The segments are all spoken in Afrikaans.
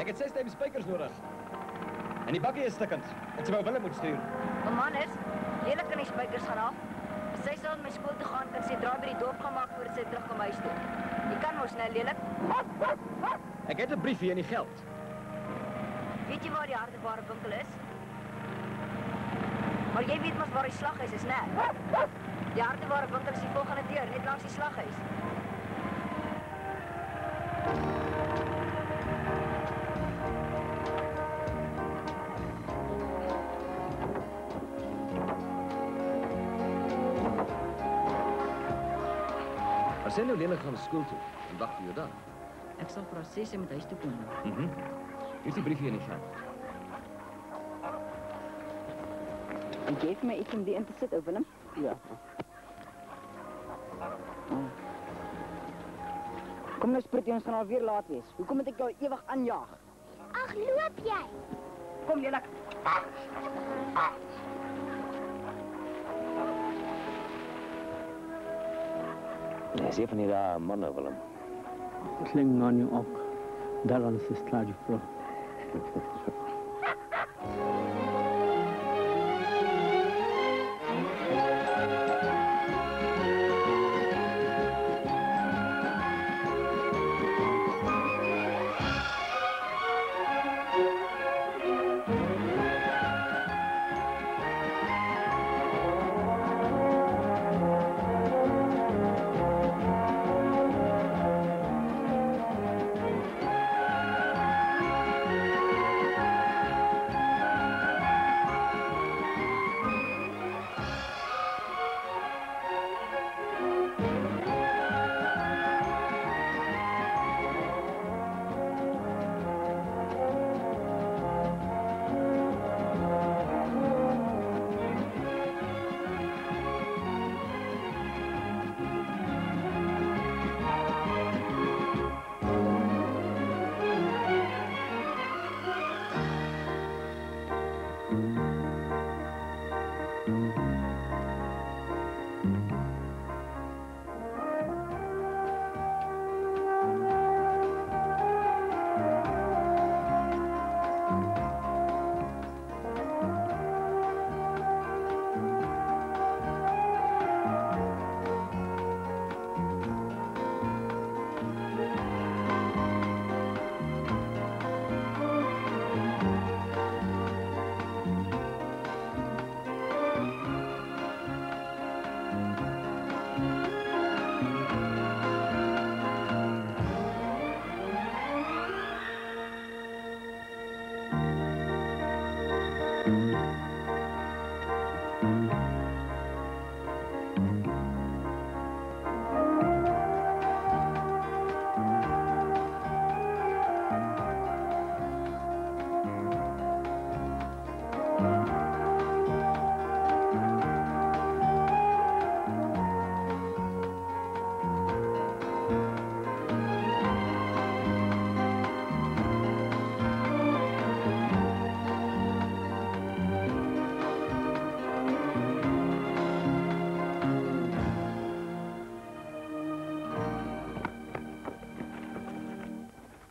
Ek het 6 stywe spykers nodig. En die bakkie is stikkend. Ek sê wou Willem moet stuur. Mijn man is, heerlijk kan die spijkers gaan af. Als zij zal met school te gaan, kan ze draai bij die dorp gaan maken voordat ze terugkomen huis toe. Je kan nou snel lelijk. Ek het 'n briefie en die geld. Weet je waar die hardeware winkel is? Maar jij weet maar waar die slaghuis is, nee? Die hardeware winkel is die volgende deur, net langs die slaghuis. As jy nou lelik gaan skool toe en wag vir jou dan. Ik zal voor haar 6 met huis toe komen. Hier is die briefie en die geld. En geef mij iets om die in te zetten, Willem? Ja. Kom nou, Spritty, ons gaan alweer laat wees. Hoekom moet ik jou eeuwig aanjaag? Ach, loop jij. Kom, lelik. Nee, is een van die daar mannen, Willem. Klinkt aan je ook. Daar is het slaatje voor.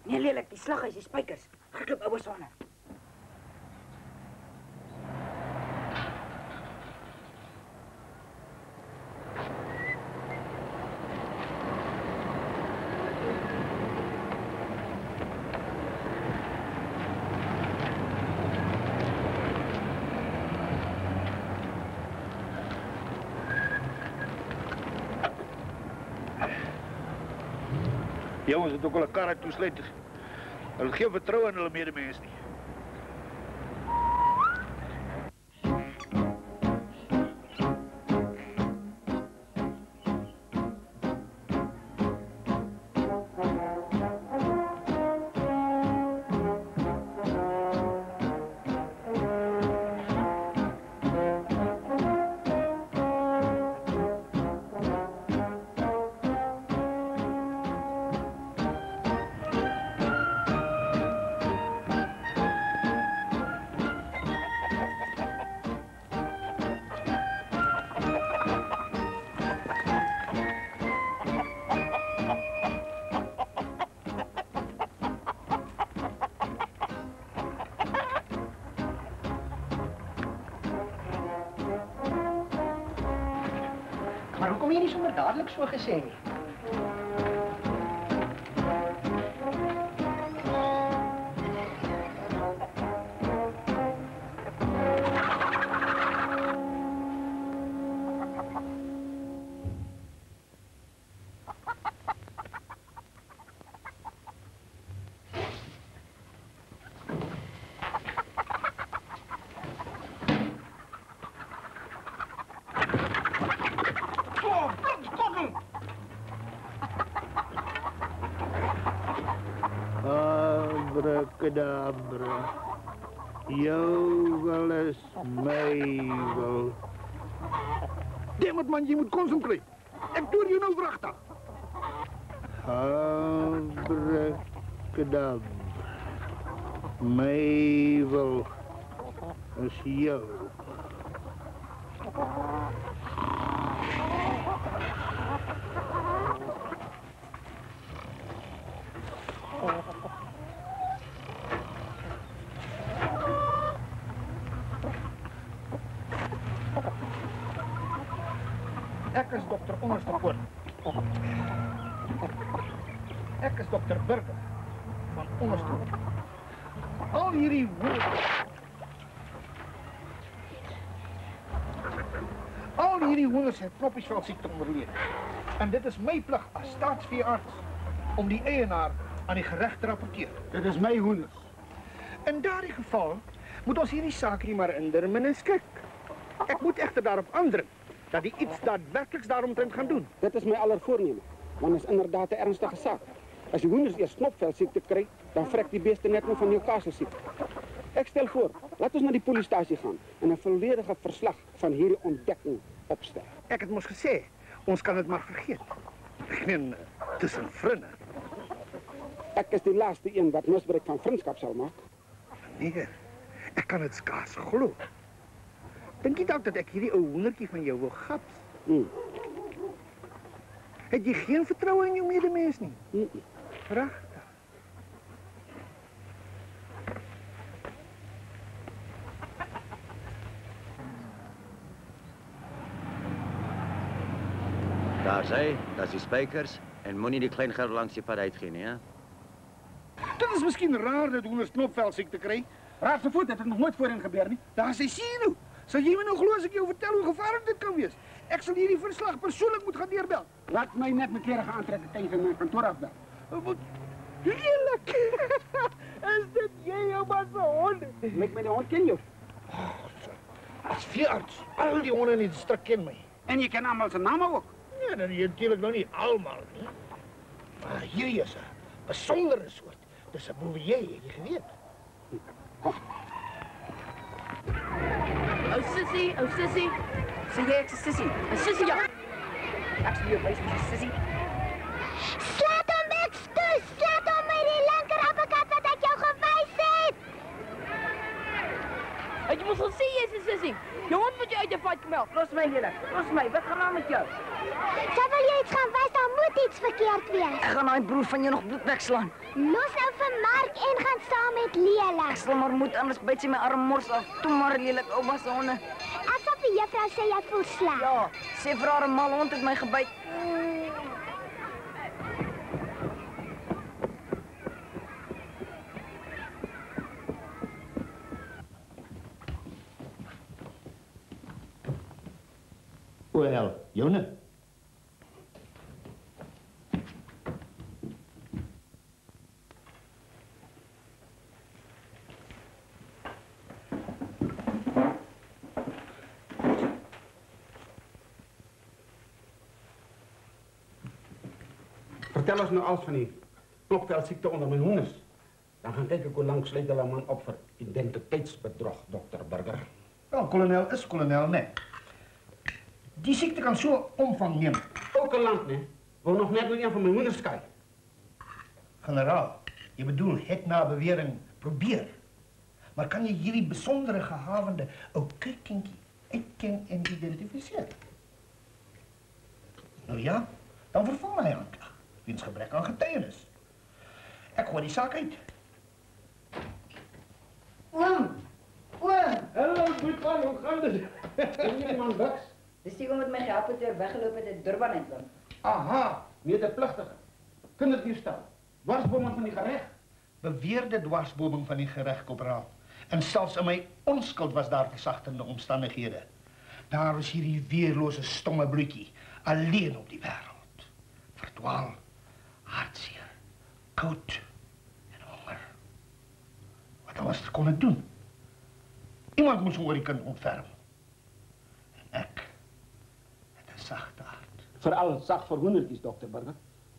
Nee, lelijk, die slaghuis, die spijkers. Hardloop, ouwe zwanen. Jongens het ook al 'n karre toesluit. Hulle het geen vertroue in hulle medemens nie. Maar hoekom jy nie sommer dadelik so gesê nie? Abracadabra. Jou wil is my wil. Dammit man, jy moet konsentreer. Ek toer jou nou wragtig. Abracadabra. My wil is jou. Ek is dokter Onderstepoort. Ek is dokter Burger van Onderstepoort. Al hierdie honders het knoppiesvelsiekte onderleef. En dit is my plig as staatsveearts om die eienaar aan die gereg te rapporteer. Dit is my hoenders. In daardie geval moet ons hierdie saak nie maar inderminus kyk. Ek moet egter daarop aandring dat die iets daadwerkliks daaromtrent gaan doen. Dit is my allervoorneme, want dit is inderdaad 'n ernstige saak. As die hoenders eers knopvelsiekte kry, dan vrek die beeste net nog van Newcastle-siekte. Ek stel voor, laat ons na die polisiestasie gaan en 'n volledige verslag van hierdie ontdekking opstel. Ek het mos gesê, ons kan dit maar vergeet. Ek meen, tussen vriende. Ek is die laaste een wat misbruik van vriendskap sal maak. Nee, ek kan dit skaars glo. Dink jy dalk dat ek hierdie ou hoendertjie van jou wil gaps? Het jy geen vertroue in jou medemens nie? Regtig? Daar sê, dat is die spykers en moenie die klein gerf langs die pad uitgee nie, hè? Dit is miskien raar dat hoenders knopvelsiekte kry. Raad se voet, dit het nog nooit voorheen gebeur nie. Daar sê sien. Sal jy my nou glo as ek jou vertel hoe gevaarlik dit kan wees? Ek sal hierdie verslag persoonlik moet gaan deurbel. Laat my net met kerige aantrekke tyd in my kantoor afbel. Heerlik! Is dit jy jou man se hond? Lyk my die hond ken jou. As veearts, al die honde in die distrik ken my. En jy ken almal se name ook. Ja, dan natuurlik nou nie almal nie. Maar hierdie is 'n besondere soort. Dis 'n bouvier, het jy geweet? Ou sussie. Sê jy ek's 'n sussie? 'n Sussie ja. Ek sê jy wys my sussie. Slaat hom met stoel, slaat hom met die linker uppercut wat ek jou gewys het. Het jy mos gesê jy's 'n sussie? Jou hond moet jy uit die fight kom help. Los my julle. Los my. Wat gaan aan met jou? Sy wil jy iets gaan wys, dan moet iets verkeerd wees. Ek gaan daai broer van jou nog bloed wegslaan. Los nou vir Mark en gaan saam met Leela. Ek sal maar moet anders byt sy my arm mors af. Toe maar lelik ouma se honde. Ek sal vir juffrou sê jy voel sleg. Ja, sê vir haar 'n mal hond het my gebyt. Wel, joune. Vertel ons nou alles van die klopvelsiekte onder my hoenders. Dan gaan kyk ek hoe lank sluit hulle man op vir identiteitsbedrog, dokter Burger. Wel, kolonel is kolonel, nee. Die siekte kan so omvang neem. Ook 'n land, nee. Wou nog net met een van my hoenders skei. Generaal, jy bedoel het na bewering probeer. Maar kan jy hierdie besondere gehavende ou kykkindjie uitken en identifiseer? Nou ja, dan verval hy aanklag, weens gebrek aan getuienis. Ek gooi die saak uit. Oom! Hallo, goed man, hoe gaan dit? Ken jy die man Bucks? Dis die oom wat my gehelp het toe ek weggeloop het uit Durban uit oom. Aha, medeplichtige. Kinderdiefstal. Dwarsboming van die gereg. Beweerde dwarsboming van die gereg, korporaal. En selfs in my onskuld was daar versagtende omstandighede. Daar is hierdie weerlose stomme bloetjie, alleen op die wêreld. Verdwaal, hartseer, koud en honger. Wat was er kon ek doen? Iemand moes oor die kind ontferm. En ek het 'n sagte hart. Veral sag vir hoendertjies, dokter Burger.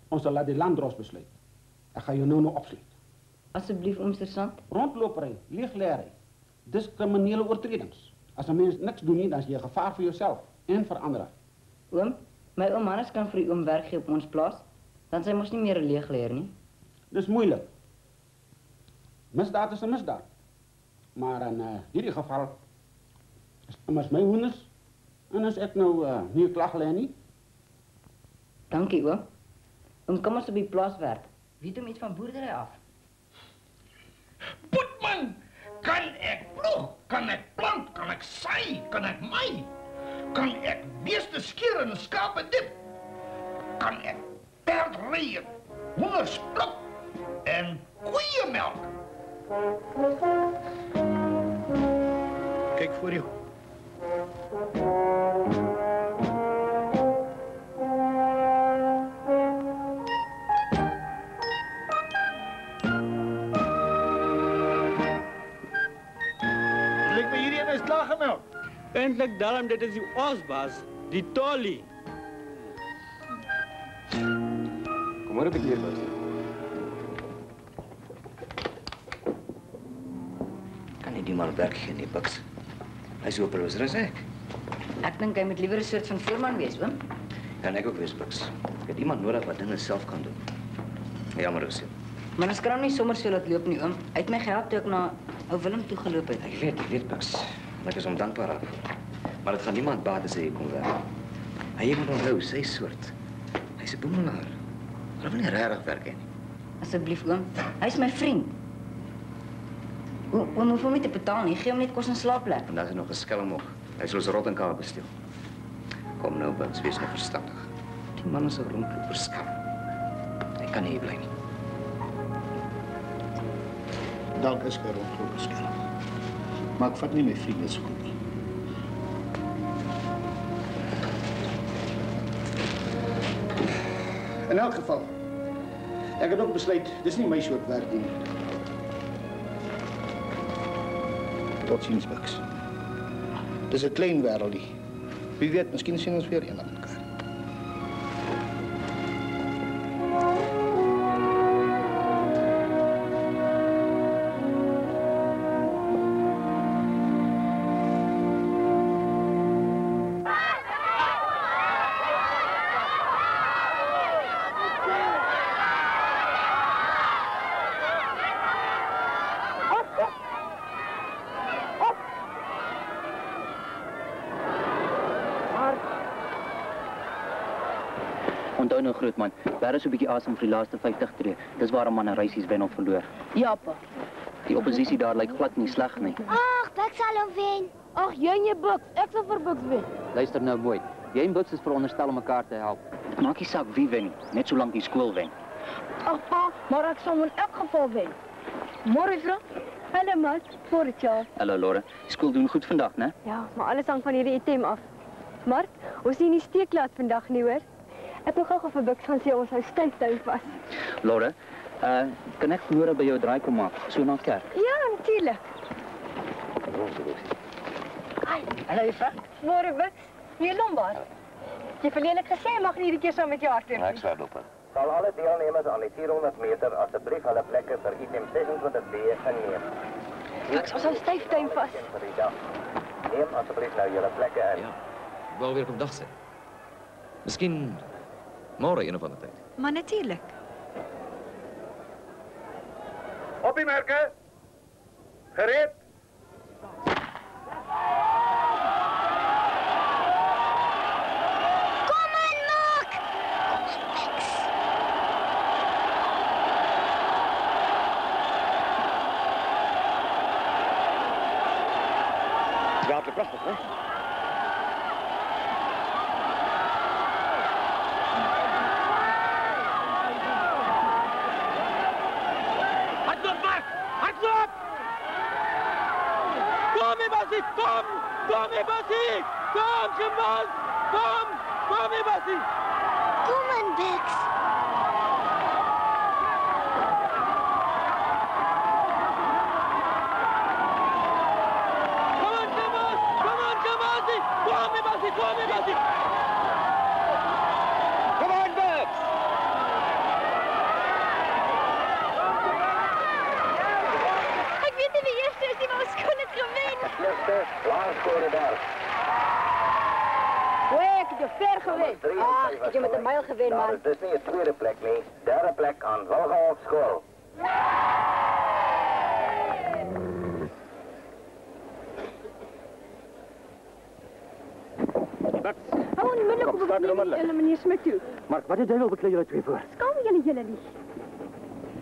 Ons sal laat die landdros besluit. Ek gaan jou nou nog opsluit. Asseblief, oom Sergeant. Rondlopery, leegleery, diskriminele oortredings. As 'n mens niks doen nie, dan is jy 'n gevaar vir jouself en vir ander. Oom, my oom Hannes kan vir die oom werk gee op ons plaas. Dan sy mos nie meer 'n leegleer nie. Dis moeilik. Misdaad is 'n misdaad. Maar in hierdie geval is immers my hoenders en as ek nou nie 'n klag lê nie. Dankie, oom. Oom kom ons op die plaas werk. Weet hom iets van boerdery af? Boetman, kan ek ploeg, kan ek plant, kan ek saai, kan ek maai? Kan ek beeste skeer en skape dip? Kan ek perd ry, honders pluk en koeie melk? Kyk voor jou. Lyk my hierdie een is klaargemeld. Eindelijk daarom, dit is die osbaas, die Tolly. Kom maar op die kleerbuis. Kan nie die man werk gee nie, Buks. Hy is hopeloos as ek. Ek dink hy moet liewer 'n soort van voorman wees, oom. Kan ek ook wees, Buks. Ek het iemand nodig wat dinge self kan doen. Jammer gesê. Maar ons kan hom nie sommer so laat loop nie, oom. Hy het my gehelp toe ek na ou Willem toe geloop het. Ek weet, Buks. Ek is hom dankbaar daarvoor. Maar dit gaan niemand baat as hy hier kom werk. Hy moet onthou, sy soort. Hy's 'n boemelaar. Hulle wil nie regtig werk hê nie. Asseblief, oom. Hy's my vriend. Oom hoef hom nie te betaal nie. Gee hom net kos en slaapplek. En daar is nog 'n skelm ook. Hy sal ons rot en kaap besteel. Kom nou, Buks, wees nou verstandig. Die man is 'n rondloper skam. Hy kan nie hier bly nie. Dalk is ek 'n rondloperskerm. Maar ek vat nie my vriende so goed nie. In elk geval, ek het ook besluit, dis nie my soort werk nie. Tot ziens, Buks. Dis 'n klein wêreldjie. Wie weet, miskien sien ons weer eendag mekaar. Onthou nou, grootman, daar is 'n bietjie asem vir die laaste 50 tree. Dis waar 'n man 'n reisies wen of verloor. Ja, pa. Die oppositie daar lyk glad nie sleg nie. Ag, Buks sal hom wen. Ag, jy en jy Buks. Ek sal vir Buks wen. Luister nou mooi. Jy en Buks is veronderstel om mekaar te help. Dit maak nie saak wie wen nie, net solank die skool wen. Ag, pa, maar ek sal in elk geval wen. Môre, vrou. Hallo, maat. Môre, tjie. Hallo, Lore. Die skool doen goed vandag, né? Ja, maar alles hang van hierdie item af. Mark, ons nie in die steek laat vandag nie, hoor. Ek wil gou vir Buks gaan sê ons hou styftuin vas. Lore, kan ek vanmôre by jou draai kom maak, so na kerk? Ja, natuurlijk. Hallo, juffrou. Môre, Buks. Hier Lombard. Jy het verlede gesê jy mag nie hierdie keer saam met jou hardloop nie. Ek sal loop. Sal alle deelnemers aan die 400 meter asseblief hulle plekke vir item 26B inneem. Buks, ons hou styftuin vas. Neem asseblief nou julle plekke in. Ja, wel weer op dag zijn. Misschien morgen een of andere tijd. Maar natuurlijk. Op die merke. Gereed. Kom aan, Mark! Water prachtig, hè? Kom, Ebasie! Kom, Jamal! Kom, Ebasie! Kom aan, Bix. Kom aan, Ebasie! Kom, Ebasie! Come on, Bix! Ek weet nie wie eerste is nie, maar ons kon het gewen. Eerste, laagskore daar. Oei, ek het jou ver gewen. Ag, ek het jou met 'n myl gewen, man. Dit is nie 'n tweede plek nie. Derde plek aan Wilgehof skool. Hou onmiddellik op julle meneer Smit toe. Mark, wat het jy wil beklei julle twee voor? Skaam julle nie.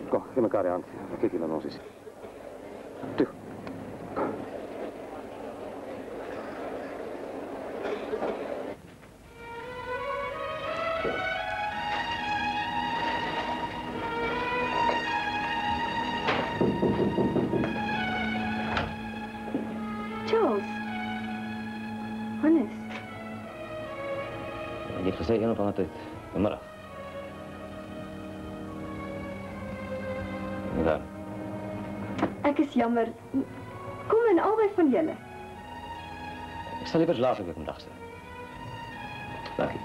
Kom, gee mekaar die hand. Kyk hier na ons is. Toe. Charles. Hannes. Jy het gesê een of ander tyd, vanmiddag. En dan? Ek is jammer. Kom in albei van julle. Ek sal liever later weer vandag sê. Dankie.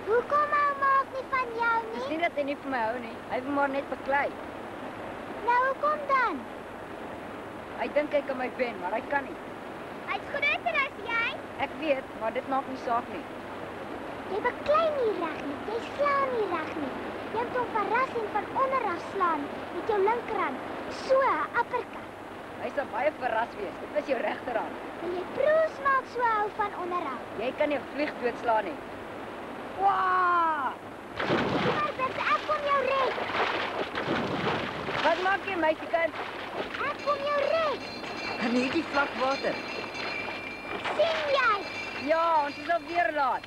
Hoekom hou Mark nie van jou nie? Dis nie dat hy nie van my hou nie. Hy wil maar net beklei. Nou, hoekom dan? Hy dink hy kan my wen, maar hy kan nie. Hy's groter as jy. Ek weet, maar dit maak nie saak nie. Jy beklei nie reg nie. Jy slaan nie reg nie. Jy moet hom verras en van onderaf slaan met jou linkerhand. So, 'n uppercut. Hy sal baie verras wees. Dit was jou regterhand. Wil jy proos maak so hou van onderaf? Jy kan nie 'n vlieg doodslaan nie. Waa! Maar Bix, ek kom jou red. Wat maak jy, meisiekind? Ek kom jou red. In hierdie vlak water. Sien jy? Ja, ons is alweer laat.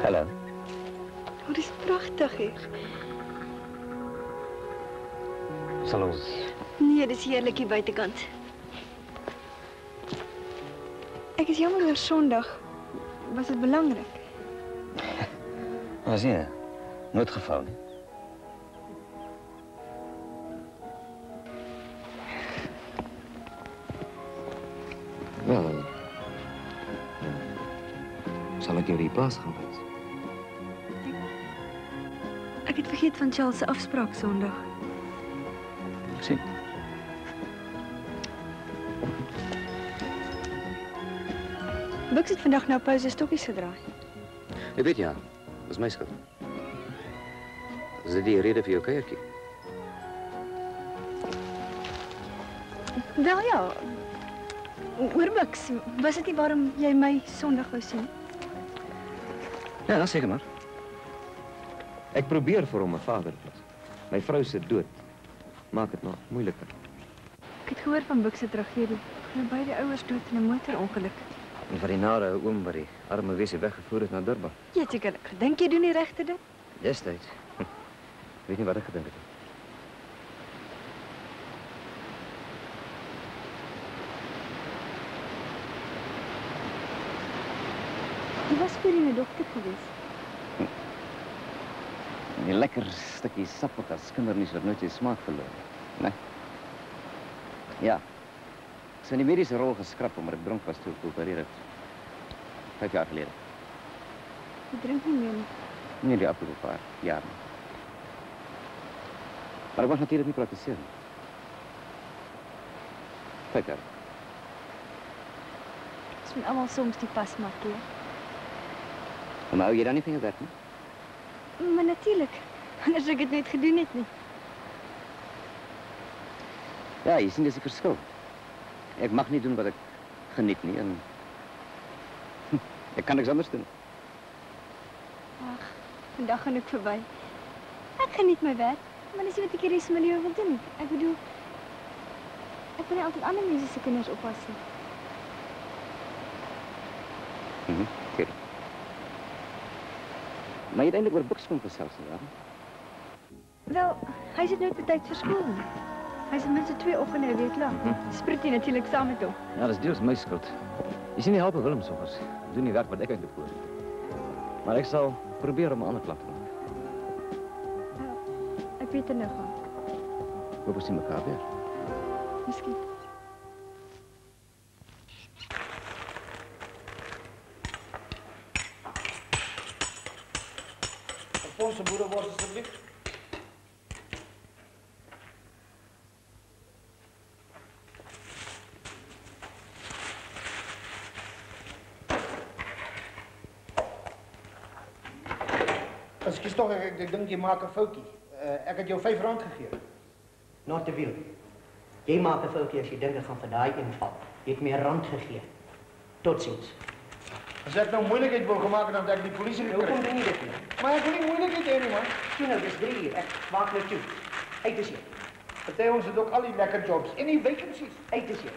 Hallo. Oh, dit is pragtig hier. Sal ons... Nee, dit is heerlik hier buitekant. Ek is jammer oor Sondag. Was dit belangrik? Was nie 'n noodgeval nie. Wel, sal ek jou die plaas gaan wys? Ek het vergeet van Charles se afspraak Sondag. Ek sien. Bix het vandag nou pouse stokkies gedraai. Jy weet ja, dis my skuld. Is dit die rede vir jou kuiertjie? Wel ja. Oor Bix, was dit nie waarom jy my Sondag wou sien? Ja, seker maar. Ek probeer vir hom 'n vader wees. My vrou se dood maak dit nog moeiliker. Ek het gehoor van Bix se tragedie. Hulle beide ouers dood in 'n motorongeluk. En van die nare ou oom wat die arme weesie weggevoer het na Durban. Jy het seker gedink jy doen die regte ding? Destyds. Weet nie wat ek gedink het. Jy was vir 'n dokter gewees. Die lekker stukkie sap wat as kindernuus wat nooit sy smaak verloor. Nee. Ja. Ek is in die mediese rol geskrap omdat ek dronk was toe ek geopereer het. 5 jaar gelede. Jy drink nie meer nie. Nee, die afgelope paar jaar nie. Maar ek was natuurlijk nie praktiseer nie. 5 jaar. Dis moet almal soms die pas maak, hè. Maar hou jy dan nie van jou werk nie? Maar natuurlik. Anders ek dit net gedoen het nie. Ja, jy sien, dis die verskil. Ek mag nie doen wat ek geniet nie en ek kan niks anders doen. Ag, vandag gaan ek verby. Ek geniet my werk, maar dis nie wat ek die res van my lewe wil doen nie. Ek bedoel, ek wil nie altyd ander mense se kinders oppas nie. Oké. Maar jy het eintlik oor Bukspoen gesels, ja? Wel, hy sit nooit betyds vir skool nie. Hy is minste 2 oggende 'n week lank. Sprit jy natuurlik saam met hom. Ja, dis deels my skuld. Jy sien nie help Willem soms. Doen die werk wat ek eintlik hoor. Maar ek sal probeer om 'n ander klap te maak. Ek weet er nou gaan. Hoop ons sien mekaar weer. Miskien. Alfonso boerewors asseblief. Ekskuus tog, ek dink jy maak 'n foutjie. Ek het jou R5 gegee. Not te veel. Jy maak 'n foutjie as jy dink ek gaan vir daai inval. Jy het meer rand gegee. Totsiens. As ek nou moeilikheid wil gemaak het, dan het ek die polisie gekry. Hoekom doen jy dit nie? Maar ek wil nie moeilikheid hê nie, man. Sien nou, dis 3 uur. Ek maak nou toe. Uit is jy. Party ons het ook al die lekker jobs en die vacancies. Uit is jy.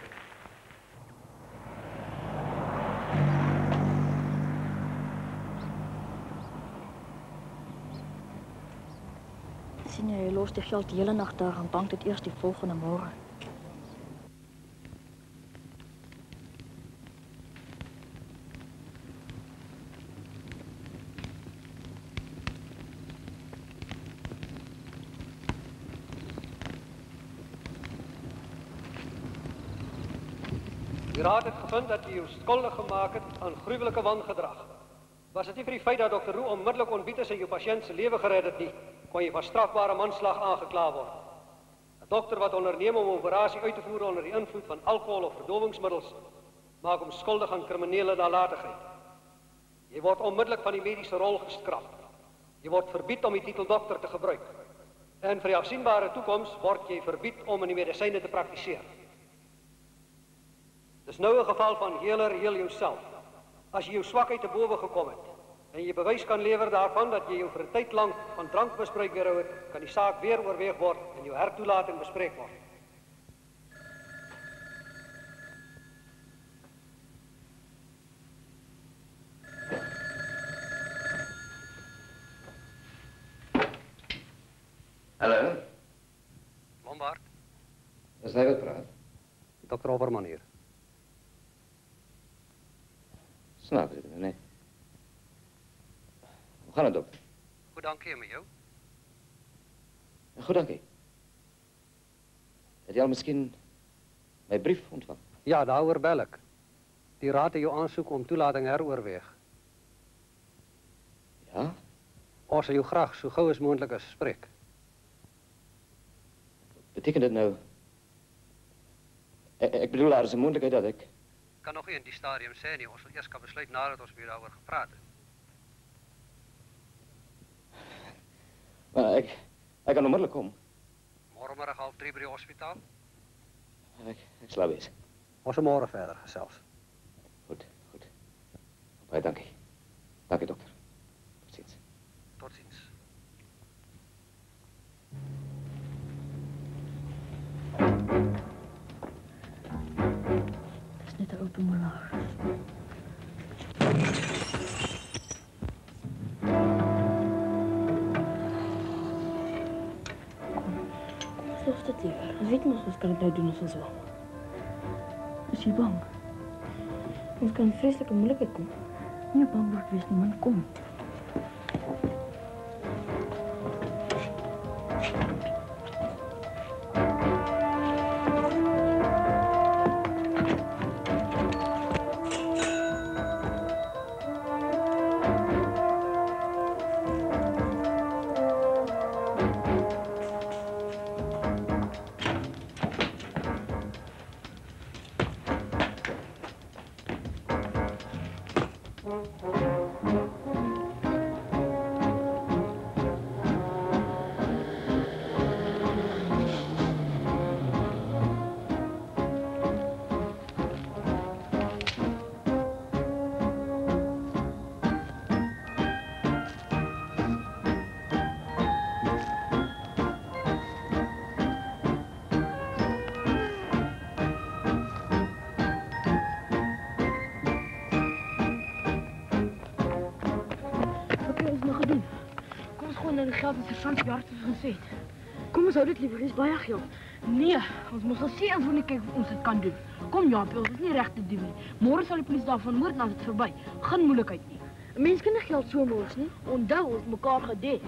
Sien jy los die geld die hele nag daar en bank dit eers die volgende môre. Die raad het gevind dat jy jou skuldig gemaak het aan gruwelike wangedrag. Was dit nie vir die feit dat Dr. Roux onmiddellik ontbied is en jou pasiënt se lewe gered het nie, kon jy van strafbare manslag aangekla word. 'n Dokter wat onderneem om 'n operasie uit te voer onder die invloed van alkohol of verdowingsmiddels, maak hom skuldig aan kriminele nalatigheid. Jy word onmiddellik van die mediese rol geskraap. Jy word verbied om die titel dokter te gebruik. En vir die afsienbare toekoms word jy verbied om in die medisyne te praktiseer. Dis nou 'n geval van heel jouself. As jy jou swakheid te bowe gekom het en jy bewys kan lewer daarvan dat jy jou vir 'n tyd lank van drankmisbruik weerhou het, kan die saak weer oorweeg word en jou hertoelating bespreek word. Hallo? Lombard? Is hy wat praat? Dr. Overman hier. Snaap jy, nee. Hoe gaan het, dokter? Goed, dankie, en met jou? Goed, dankie. Het jy al miskien my brief ontvang? Ja, daaroor bel ek. Die raad het jou aansoek om toelating heroorweeg. Ja? Ons sal jou graag so gou as moontlik as spreek. Beteken dit nou... Ek bedoel, daar is 'n moontlikheid dat ek... Kan nog nie in die stadium sê nie. Ons sal eers kan besluit nadat ons weer daaroor gepraat het. Maar ek kan onmiddellik kom. Môremiddag 2:30 by die hospitaal. Ek sal wees. Ons sal môre verder gesels. Goed. Baie dankie. Dankie, dokter. Totsiens. Totsiens. Dis net 'n open molaar. Soos dit liewer. Ons weet mos ons kan dit nou doen as ons wil. Is jy bang? Ons kan vreeslike moeilikheid kom. Nie bang word wees nie, man, kom. geld as Sergeant Jarts gesê het. Kom ons hou dit liewer, dis baie geld. Nee, ons moet gesê ons wil nie kyk of ons dit kan doen. Kom Japie, ons is nie reg te doen nie. Môre sal die polisie daarvan hoor en dan is dit verby. Geen moeilikheid nie. 'n Mens kan nie geld so mors nie. Onthou, ons het mekaar gedek.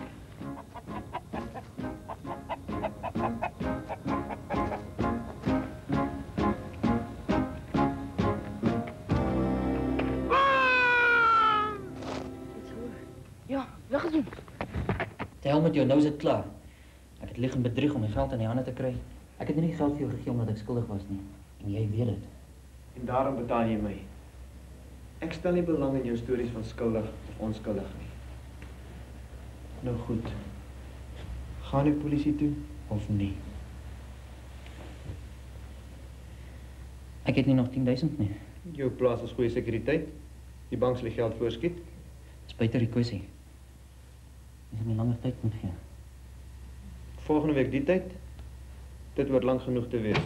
Ja, weggezoom. Tel met jou, nou is dit klaar. Ek het lieg en bedrieg om my geld in die hande te kry. Ek het nie geld vir jou gegee omdat ek skuldig was nie. En jy weet dit. En daarom betaal jy my. Ek stel nie belang in jou stories van skuldig of onskuldig nie. Nou goed. Gaan die polisie toe of nie? Ek het nie nog 10.000 nie. Jou plaas is goeie sekuriteit. Die bank sal die geld voorskiet. Dis buite die kwessie. Jy sal my langer tyd moet gee. Volgende week die tyd. Dit word lank genoeg te wees.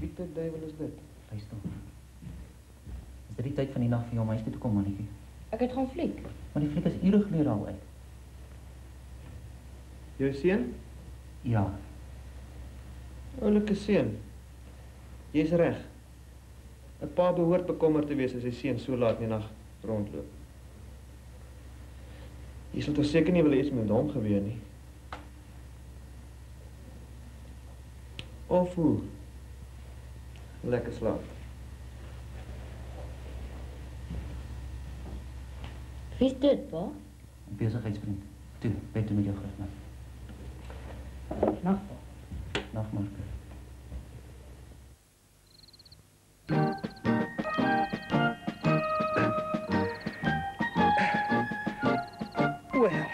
Wie die duiwel is dit? Luister. Is dit die tyd van die nag vir jou om huis toe te kom, mannetjie? Ek het gaan fliek. Maar die fliek is ure gelede al uit. Jou seun? Ja. Oulike seun. Jy's reg. 'n Pa behoort bekommerd te wees as sy seun so laat in die nag rondloop. Jy sal toch seker nie wil iets met hom gebeur nie. Of hoe? Lekker slaap. Wie is dit, pa? Een bezigheidsvriend. Toe, bed toe met jou grootma. Nacht, pa. Nacht, Marcus. Well.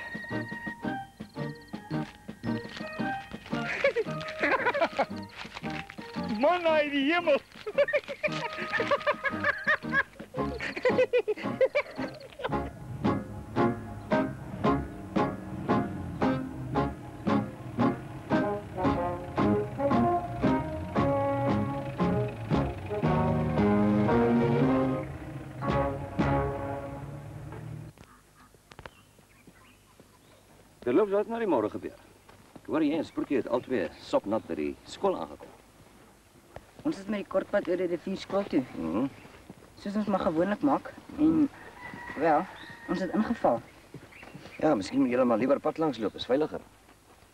Man uit die hemel. Terloops, wat na die môre gebeur? Ek hoor jy en Sproekie het albei sopnat by die skool aangekom. Ons is met die kortpad oor die rivier skool toe. Soos ons maar gewoonlik maak. En, wel, ons het ingeval. Ja, miskien moet julle maar liewer pad langs loop, is veiliger.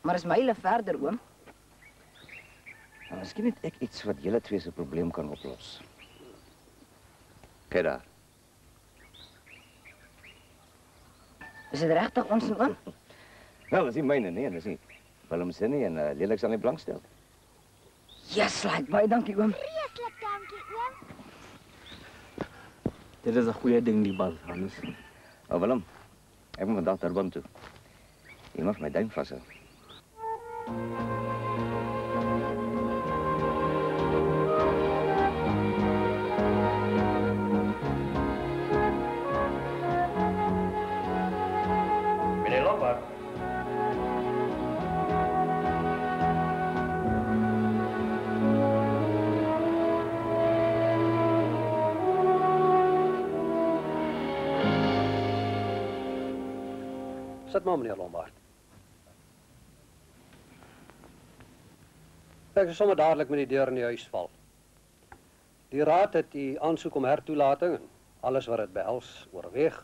Maar is myle verder, oom. Ja, miskien het ek iets wat julle twee se probleem kan oplos. Kyk daar. Is dit regtig ons en oom? Wel, dis nie myne nie, dis nie Willem se nie en Lelik sal nie belangstel. Yes, like, baie dankie, oom. Vreeslik dankie, oom. Dit is 'n goeie ding, die bal, Hannes. Oh, Willem, ek moet vandag Durban toe. Jy mag my duim vashou. Meneer Lombard. Sit maar, meneer Lombard. Ek is sommer dadelik met die deur in die huis val. Die raad het die aansoek om hertoelating en alles wat dit behels oorweeg.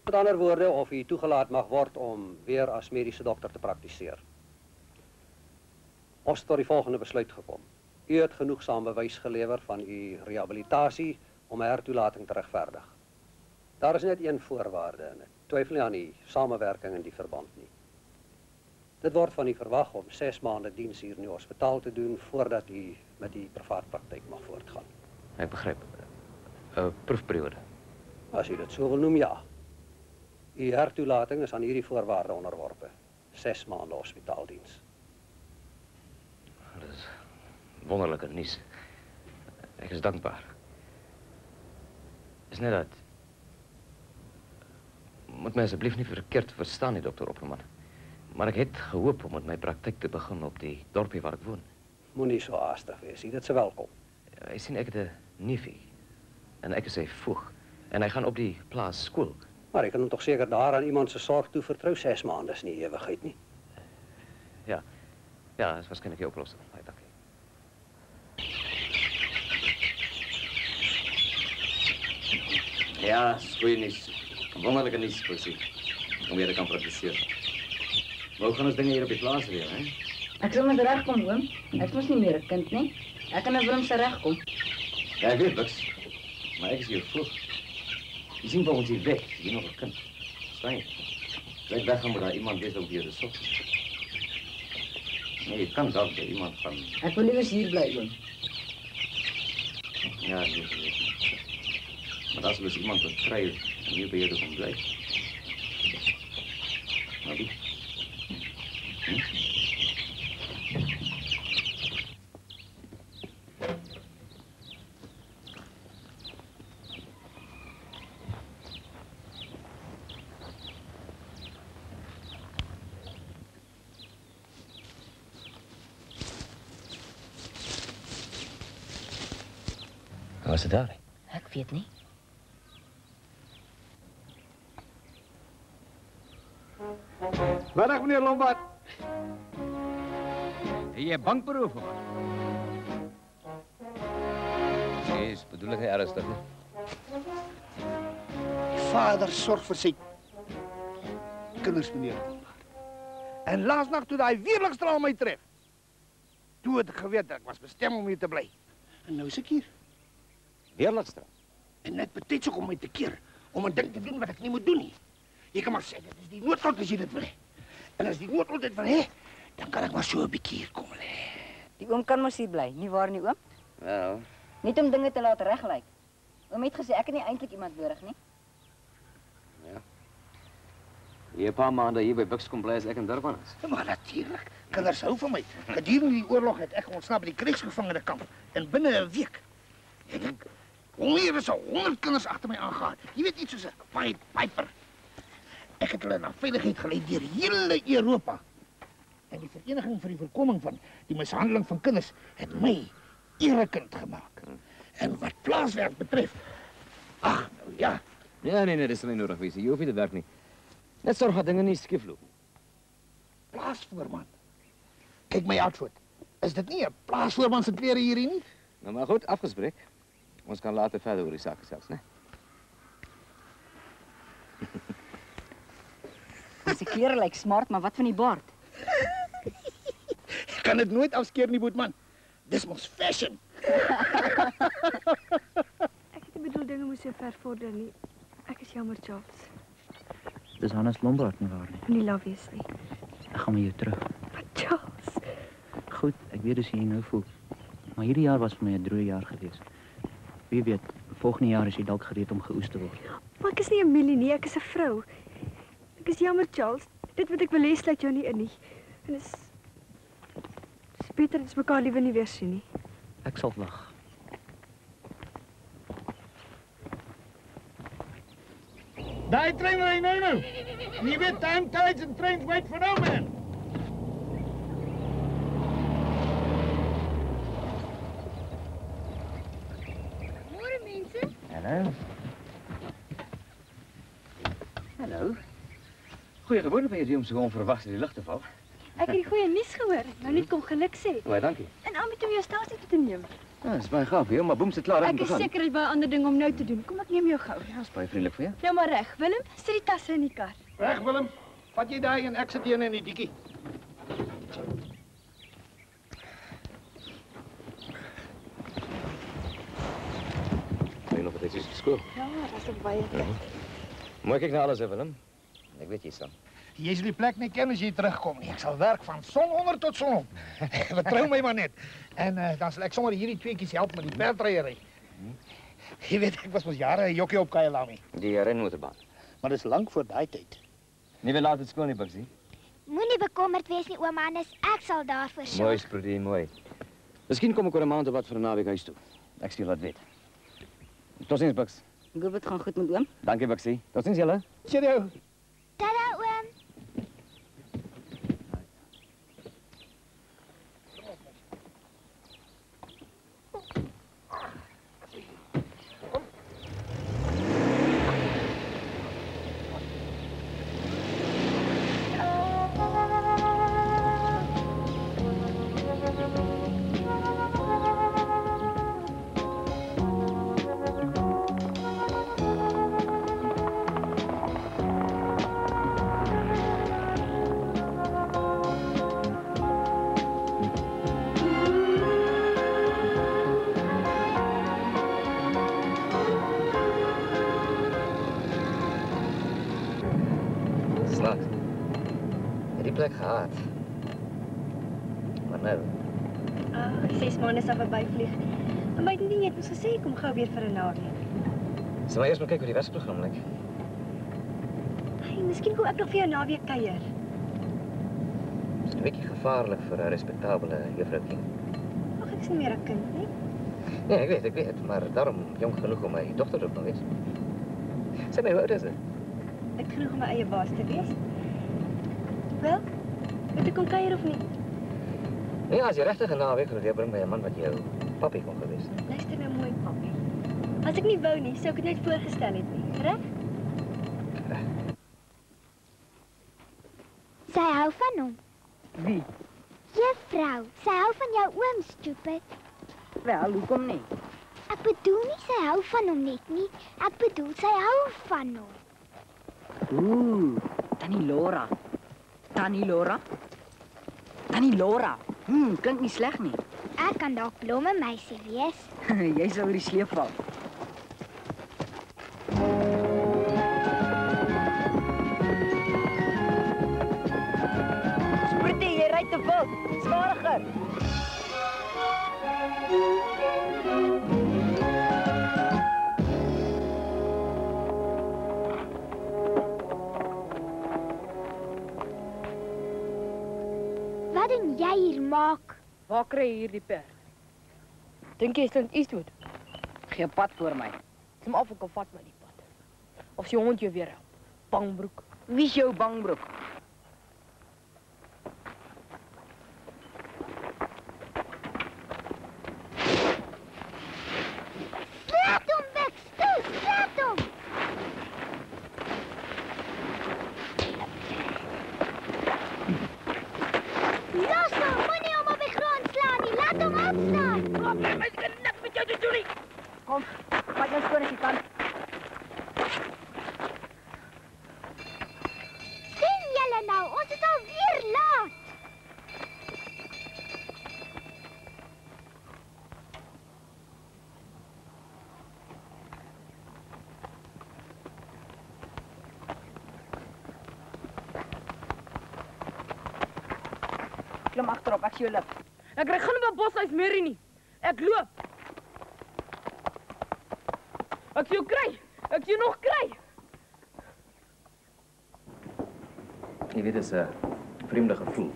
Met ander woorde, of u toegelaat mag word om weer as mediese dokter te praktiseer. Ons het tot die volgende besluit gekom. U het genoegsaam bewys gelewer van u rehabilitasie om 'n hertoelating te regverdig. Daar is net een voorwaarde en ek twyfel nie aan die samewerking in die verband nie. Dit word van u verwag om 6 maande diens hier in die hospitaal te doen voordat u met die privaat praktyk mag voortgaan. Ek begryp. 'n Proefperiode. As u dit so wil noem, ja. U hertoelating is aan hierdie voorwaarde onderworpe. 6 maande hospitaaldiens. Dit is wonderlike nuus. Ek is dankbaar. Is net dat moet my asseblief nie verkeerd verstaan nie, dokter Opperman. Maar ek het gehoop om met my praktyk te begin op die dorpie waar ek woon. Moenie so haastig wees, dit is welkom. Hy sien ek het 'n neefie en ek is sy voog en hy gaan op die plaas skool. Maar jy kan hom tog seker daar aan iemand se sorg toe vertrou. 6 maande is nie ewigheid nie. Ja. Ja, dat is waarschijnlijk je oplossing. Baie dankie. Ja, is goeie nuus. Wonderlijke nuus, precies. Om weer te kan praktiseren. Maar hoe gaan ons dingen hier op je plaats weer, hè? Ek sal met regkom, oom. Ek mos nie meer 'n kind nie. Ek kan nou Willem se regkom. Ja, ik weet niks. Maar ik is hier vroeg. Je ziet volgens hier weg, hier nog een kind. Stijn. Als ik wegga, moet daar iemand wees om hier te zoeken. Nee, je kan dat bij iemand van... Ek wil liewer hier bly, oom. Ja, ik weet het. Maar als we dus iemand wat krijgen, en hier bij je ervan blijft. Maar wie? Wat is het daar? Ek weet nie. Middag, meneer Lombard. Je bankberoep, man. Jezus, bedoel ik ernstig, hè? Vader zorgt voor zijn kinders, meneer. En laatst nacht toen hij weerligstraal mij treft. Toen had ik geweten dat ik was bestemd om hier te blijven. En nu is ik hier. Weerligstraal? En net betekent ook om mij te keren. Om een ding te doen wat ik niet moet doen. Je kan maar zeggen, het is die noodlot als je dit wil. En als die noodlot dit wil, dan kan ik maar zo een beetje hier komen. Die oom kan mos hier bly, nie waar nie, oom? Wel. Niet om dinge te laat reglyk. Oom het gesê ek het nie eintlik iemand nodig nie. Ja. Je een paar maanden hier bij Bucks komt blij als ik een Durban is. Ja, maar natuurlijk. Kinders hou van mij. Gedurende die oorlog het ek ontsnapt bij die krijgsgevangenenkamp. En binnen een week. Ik denk, ongeveer is al 100 kinders achter mij aangegaan. Je weet iets soos 'n Pied Piper. Ik heb hulle naar veiligheid geleid door hele Europa. En die Vereniging voor die Voorkoming van die mishandeling van kinders het mij erekind gemaakt. En wat plaaswerk betreft, ach, nou ja. Ja, nee, dat is niet nodig wezen. Je hoeft niet te werk niet. Net zorg dat dingen niet skief lopen. Plaasvoorman. Kijk mij uit, is dit niet een plaasvoorman zijn kleren hierin niet? Nou, maar goed, afgesprek. Ons kan later verder over die zaken zelfs, hè? Sy klere lyk smart, maar wat van die baard? Ik kan het nooit afskeren, nie, boetman. Dis mos fashion. Ek het nie bedoel dinge moes so ver vorder nie. Ek is jammer, Charles. Dis Hannes Lombard nie waar nie. Moenie laf wees nie. Ek gaan met jou terug. Wat, Charles? Goed, ek weet hoe jy nou voel. Maar hierdie jaar was vir my 'n droë jaar gewees. Wie weet, volgende jaar is jy dalk gereed om geoes te word. Maar ek is nie 'n Millie nie, ek is 'n vrou. Ek is jammer, Charles. Dit wat ek wil hê sluit jou nie in nie. En dis beter as mekaar liewer nie weer sien nie. Ek sal wag. Daai trein ry nou. En jy weet, time tides and trains wait for no man. Môre mense. Hallo. Hallo. Goeie gewoonte van je om zo onverwachts in die lucht te vallen. Ek het die goeie nuus gehoor. Nou net kom geluk sê. Baie dankie. En al met om jou stasie toe te neem. Ja, dat is baie gaaf, joh, maar boem zit klaar. Ek is seker is baie ander ding om nou te doen. Kom ek neem jou gou. Ja, dat is baie vriendelijk voor je. Nou maar reg, Willem, sit die tasse in die kar. Reg, Willem. Vat jy daai en ek sit hier in die dikkie. Ben je nog wat iets op school? Ja, dat is ook baie tyd. Mooi kijk naar alles, hè, Willem. Ik weet je iets dan. Jy sal die plek nie ken as jy terugkom nie. Ek sal werk van sononder tot sonom. Vertrou my maar net. En dan sal ek sommer hierdie tweeetjies help met die perdryery. Jy weet, ek was mos jare 'n jokkie op Kyalami. Die renmotorbaan. Maar dis lank voor daai tyd. Nie weer laat het skool nie, Buxie. Moenie bekommerd wees nie, oom Hannes. Ek sal daarvoor sorg. Mooi, Sprudie, mooi. Misschien kom ik oor 'n maand of wat vir 'n naweek huis toe. Ek stuur laat weet. Tot ziens, Bux. Gilbert gaan goed met oom. Dankie, Buxie. Tot ziens, julle. Cheerio. Tada, oom. ek gehad. Maar nou, 6 maande sal verbyvlieg. En buitendien het ons gesê kom gou weer vir 'n naweek. sal maar eers moet kyk hoe die werksprogram lyk. Hey, miskien kom ek nog vir jou naweek kuier. Dit is 'n bietjie gevaarlik vir 'n respektabele juffrou King. Ag, ek is nie meer 'n kind nie. Nee, ek weet, maar daarom jong genoeg om my dogter te wees. Sê my, hoe oud is sy? Ek genoeg om my eie baas te wees. Wel, moet ek kom kuier of nie? Nee, as jy regtig 'n naweek wil deurbring by 'n man wat jou papi kon gewees het. Luister nou mooi, papi. As ek nie wou nie, sou ek dit net voorgestel het nie, reg? Sy hou van hom. Wie? Juffrou, sy hou van jou oom, stupid. Wel, hoekom nie? Ek bedoel nie sy hou van hom net nie. Ek bedoel sy hou van hom. Tannie Laura. Tannie Laura? Tannie Laura. Klink nie sleg nie. Ek kan dalk blomme meisie wees. Jy sou oor die sleep val. Sportie, jy ry te wild. Stadiger. Wat doen jy hier maak? Waar kry jy hierdie perd? Dink jy Clint Eastwood? Geen pad voor my. Klim af en kom vat my die pad. Of sy hond jou weer help. Bangbroek. Wie is jou bangbroek? Slaat hom weg, Stu, slaat hom! Los hom, moenie hom op die grond slaan nie, laat hom opstaan! Kom, my is niks met jou te doen nie. Kom, vat jou skoon as jy kan. Sien julle nou, ons is alweer laat! Klim agterop, ek sien jou lip. Ek kry geen boshuis meer nie. Ek loop. Ek sien jou kry. Ek sien jou nog kry. Jy weet, dit is 'n vreemde gevoel.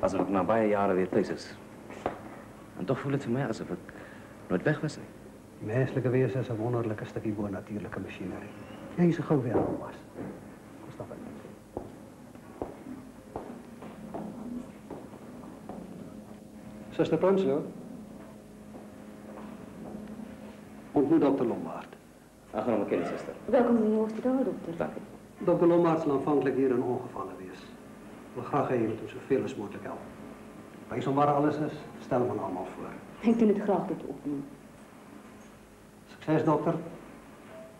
Asof ek na baie jare weer tuis is. En tog voel dit vir my asof ek nooit weg was nie. Menslike wese is 'n wonderlike stukkie bo-natuurlike masjinerie. Jy is so gou weer was. Kom stap in. Suster Prinsloo. Ontmoet Dr. Lombard. Ag, nou, kennis, suster. Welkom in die hospitaal, dokter. Dankie. Dr. Lombard sal aanvanklik hier in ongevalle wees. Ek wil graag hê jy moet hom soveel as moontlik help. Wys hom waar alles is, stel hom aan almal voor. Ek doen dit graag tot opneem. Sukses, dokter.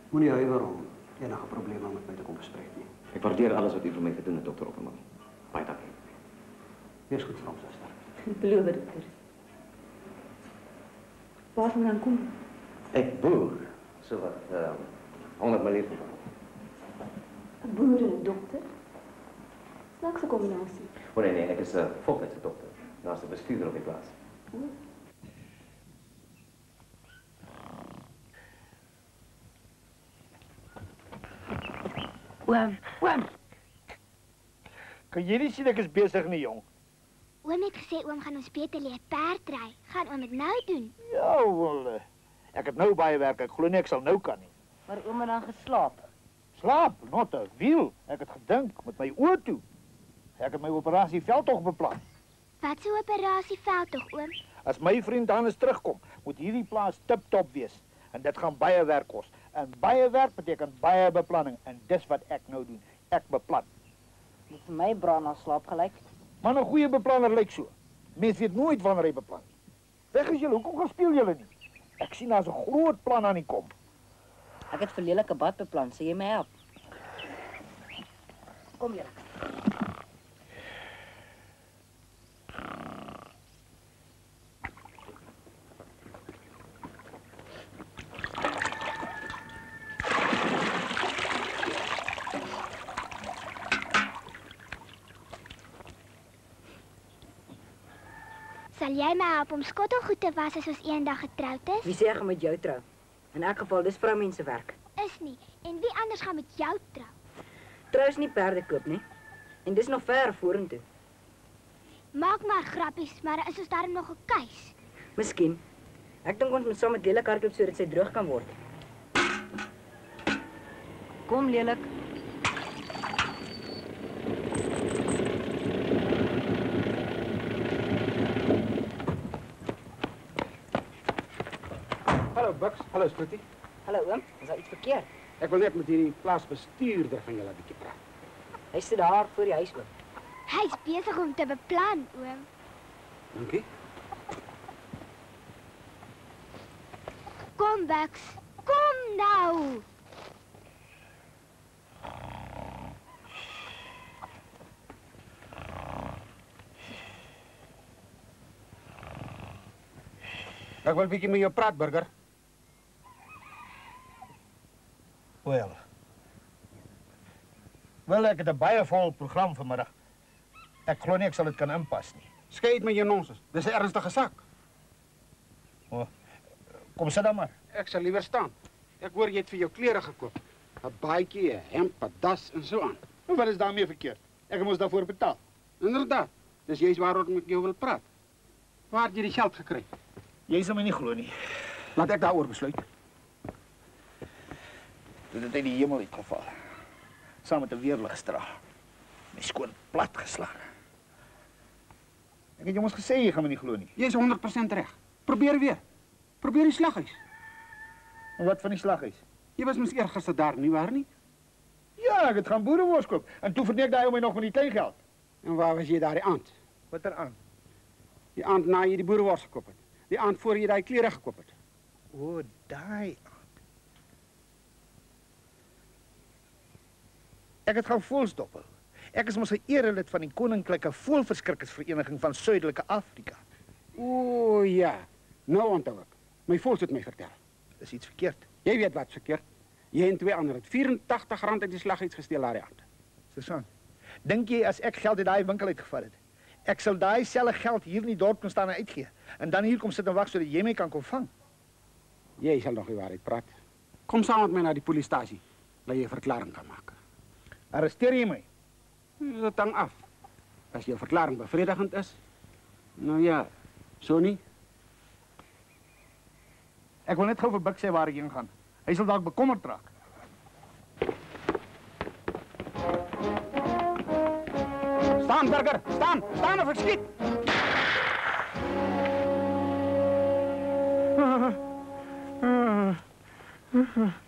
Moenie huiwer om enige probleme met my te kom bespreek nie. Ek waardeer alles wat u vir my gedoen het, dokter Opperman. Baie dankie. Wees goed vir hom, suster. Ek beloof, dokter. Waar vandaan kom? Ek boer, so wat 100 myl van. 'n Boer en 'n dokter? Snaakse kombinasie. O nee, ek is 'n voltydse dokter. Naast 'n bestuurder op die plaas. Oom. Kan jy nie sien ek is besig nie, jong? Oom het gesê oom gaan ons beter leer perd ry. Gaan oom dit nou doen? Ja, wel, ek het nou baie werk. Ek glo nie ek sal nou kan nie. Maar oom het dan geslaap. Slaap, not 'n wiel. Ek het gedink met my oë toe. Ek het my operasie veldtog beplan. Wat so 'n operasie veldtog, oom? As my vriend Hannes terugkom, moet hierdie plaas tip-top wees. En dit gaan baie werk kos. En baie werk beteken baie beplanning. En dis wat ek nou doen. Ek beplan. Dit vir my brand na slaap gelyk. Maar 'n goeie beplanner lyk so. Mens weet nooit wanneer hy beplan. Weg is julle, hoekom gaan speel julle nie? Ek sien daar's 'n groot plan aan die kom. Ek het vir lelike bad beplan, sê jy my help. Kom julle. Sal jy my help om skottelgoed te was as ons eendag getroud is? Wie sê ek gaan met jou trou? In elk geval, dis vroumense werk. Is nie. En wie anders gaan met jou trou? Trou is nie perde koop nie. En dis nog ver vorentoe. Maak maar grappies, maar is ons daarom nog 'n keus? Miskien. Ek dink ons moet saam met Lelik hardloop sodat sy droog kan word. Kom, Lelik. Hallo Bucks, hallo Sprutie. Hallo oom, is daar iets verkeerd? Ek wil net met hierdie plaasbestuurder van julle 'n bietjie praat. Hy sit daar voor die huis oom. Hy's besig om te beplan, oom. Dankie. Kom, Bucks. Kom nou. Ek wil 'n bietjie met jou praat, burger. Wel, ek het 'n baie vol program vanmiddag. Ek glo nie ek sal dit kan inpas nie. Skei uit met jou nonsens. Dis 'n ernstige saak. Kom sit dan maar. Ek sal liewer staan. Ek hoor jy het vir jou klere gekoop. 'n Baadjie, 'n hemp, 'n das en so aan. En wat is daarmee verkeerd? Ek moes daarvoor betaal. Inderdaad. Dis juist waaroor ek jou wil praat. Waar het jy die geld gekry? Jy sal my nie glo nie. Laat ek daaroor besluit. Dit het uit die hemel uitgeval. Saam met 'n weerligstraal. My skoon plat geslaan. Ek het jou mos gesê jy gaan my nie glo nie. Jy is 100% reg. Probeer weer. Probeer die slaghuis. En wat van die slaghuis? Jy was mos eergister daar, nie waar nie? Ja, ek het gaan boerewors koop. En toe verneek daai ou my nog met die kleingeld. En waar was jy daar die aand? Watter aand? Die aand na jy die boerewors gekoop het. Die aand voor jy daai klere gekoop het. O, daai aand. Ek het gaan voelsdoppel. Ek is mos 'n erelid van die Koninklike Voëlverskrikkersvereniging van Suidelike Afrika. O ja, nou onthou ek. My voels het my vertel. Is iets verkeerd? Jy weet wat's verkeerd. Jy en twee ander het R84 uit die slaghuis gesteel daai aand. Susan, dink jy as ek geld uit daai winkel uitgevat het, ek sal daai selfe geld hier in die dorp kon staan en uitgee en dan hier kom sit en wag sodat jy my kan kom vang? Jy sal nog die waarheid praat. Kom saam met my na die polisiestasie, dat jy 'n verklaring kan maak. Arresteer jy my? Dit hang af. As jou verklaring bevredigend is, nou ja, so nie. Ek wil net gou vir Buk sê waar ek heen gaan. Hy sal dalk bekommerd raak. Staan, burger! Staan! Staan of ek skiet!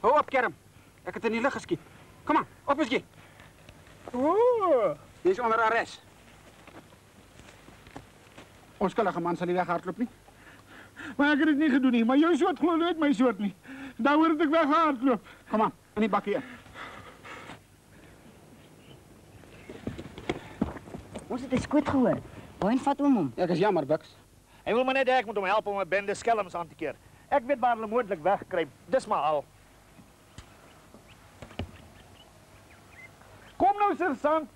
Hou op, kerm. Ek het in die lug geskiet. Kom aan, op is jy. Jy is onder arrest. Onskuldige man sal nie weghardloop nie. Maar ek het dit nie gedoen nie, maar jou soort glo nooit my soort nie. Daaroor het ek weghardloop. Kom aan, in die bakkie in. Ons het 'n skoot gehoor. Waarheen vat oom hom? Ek is jammer, Bucks. Hy wil maar net hê ek moet hom help om 'n bende skelms aan te keer. Ek weet waar hulle moontlik wegkruip. Dis maar al. Kom nou, sergeant.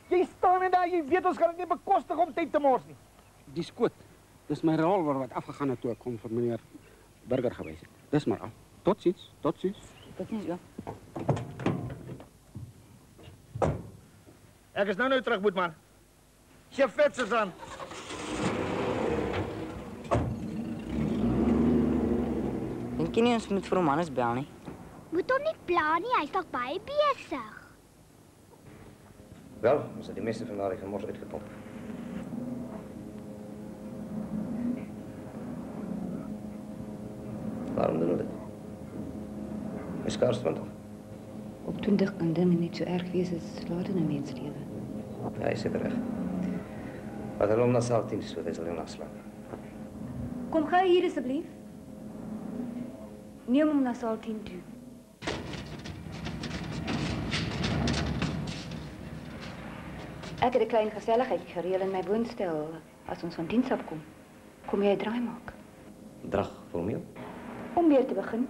Jy staan en daar, jy weet ons kan dit nie bekostig om tyd te mors nie. Die skoot. Dis my revolver wat afgegaan het toe ek kom vir meneer Burger gewys het. Dis maar al. Totsiens, totsiens. Totsiens, ja. Ek is nou terug, Boetman. Geef vet, sergeant. Dink jy nie ons moet vir hom anders bel nie? Moet hom nie pla nie, hy's dalk baie besig. Wel, ons het die meeste van daardie gemors uitgepomp. Waarom doen we dit? Is kaars 20. Op 20 kan dinge niet zo erg wees as laat in 'n mens lewe. Ja, jy sê reg. Wat hulle hom na saal 10 so, dis hulle naslaan. Kom gou hier asseblief. Neem hom na saal 10 toe. Ek het 'n klein geselligheidjie gereël in my woonstel as ons van diens afkom. Kom jy 'n draai maak? Drag formeel. Om weer te begin.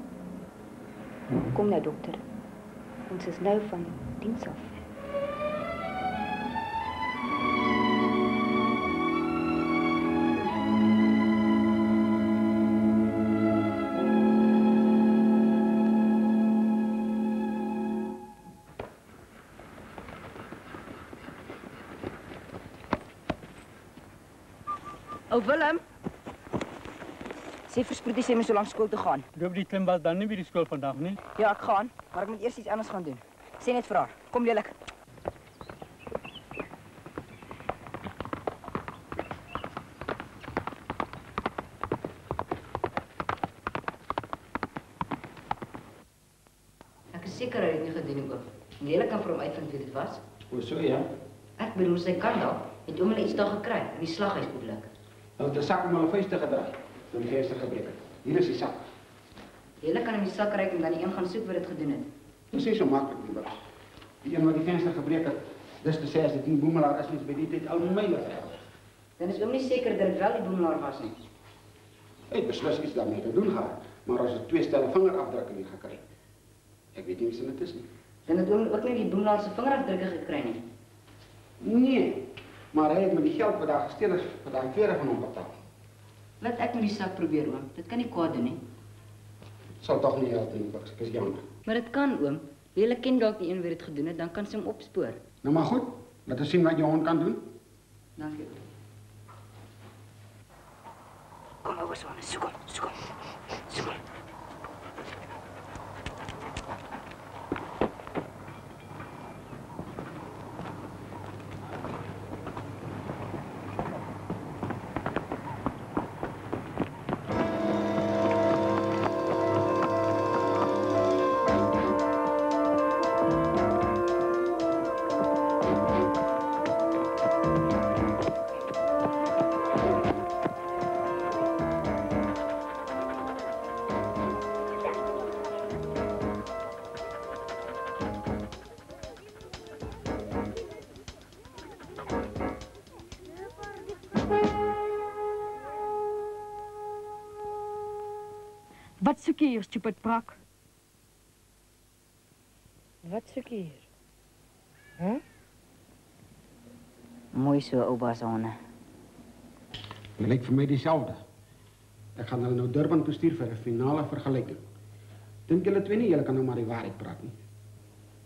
Kom nou dokter. Ons is nou van diens af. Ou Willem. Sê vir Spoetie sê my so lank skool toe gaan. Loop die klimbas dan nie by die skool vandag nie? Ja, ek gaan, maar ek moet eers iets anders gaan doen. Sê net vir haar. Kom lelik. Ek is seker hy het nie gedoen nie, oom. Nele kan vir hom uitvind wie dit was. O, so ja. Ek bedoel sy kan dalk. Het oom hulle iets daar gekry in die slaghuis bedoel ek. Hulle het 'n sak om hulle vuiste gedraai toe die venster gebreek het. Hier is die sak. Julle kan in die sak kyk en dan die een gaan soek wat dit gedoen het. Dit is nie so maklik nie, maar die een wat die venster gebreek het, dis te sê as dit nie Boemelaar is nie, by die tyd al myle ver. Dan is oom nie seker dat dit wel die Boemelaar was nie. Hy het beslis iets daarmee te doen gehad, maar as het 2 stelle vingerafdrukke nie gekry. Ek weet nie wie dit is nie. Dan het oom ook nie die Boemelaar se vingerafdrukke gekry nie. Nee, maar hy het met die geld wat daar gesteel is, vir daai klere van hom betaal. Laat ek met die sak probeer, oom. Dit kan nie kwaad doen nie. Sal tog nie help nie, ek is jammer. Maar dit kan, oom. Julle ken dalk die een wie dit gedoen het, dan kan sy hom opspoor. Nou maar goed, laat ons sien wat jou hond kan doen. Dankie. Kom over, Swane. Soek hom, soek hom. Soek hom. Wat soek jy hier, stupid prak? Wat soek jy hier? Huh? Mooi so, oupa se honde. Dit lyk vir my dieselfde. Ek gaan hulle nou Durban toe stuur vir 'n finale vergelyking. Dink julle twee nie julle kan nou maar die waarheid praat nie?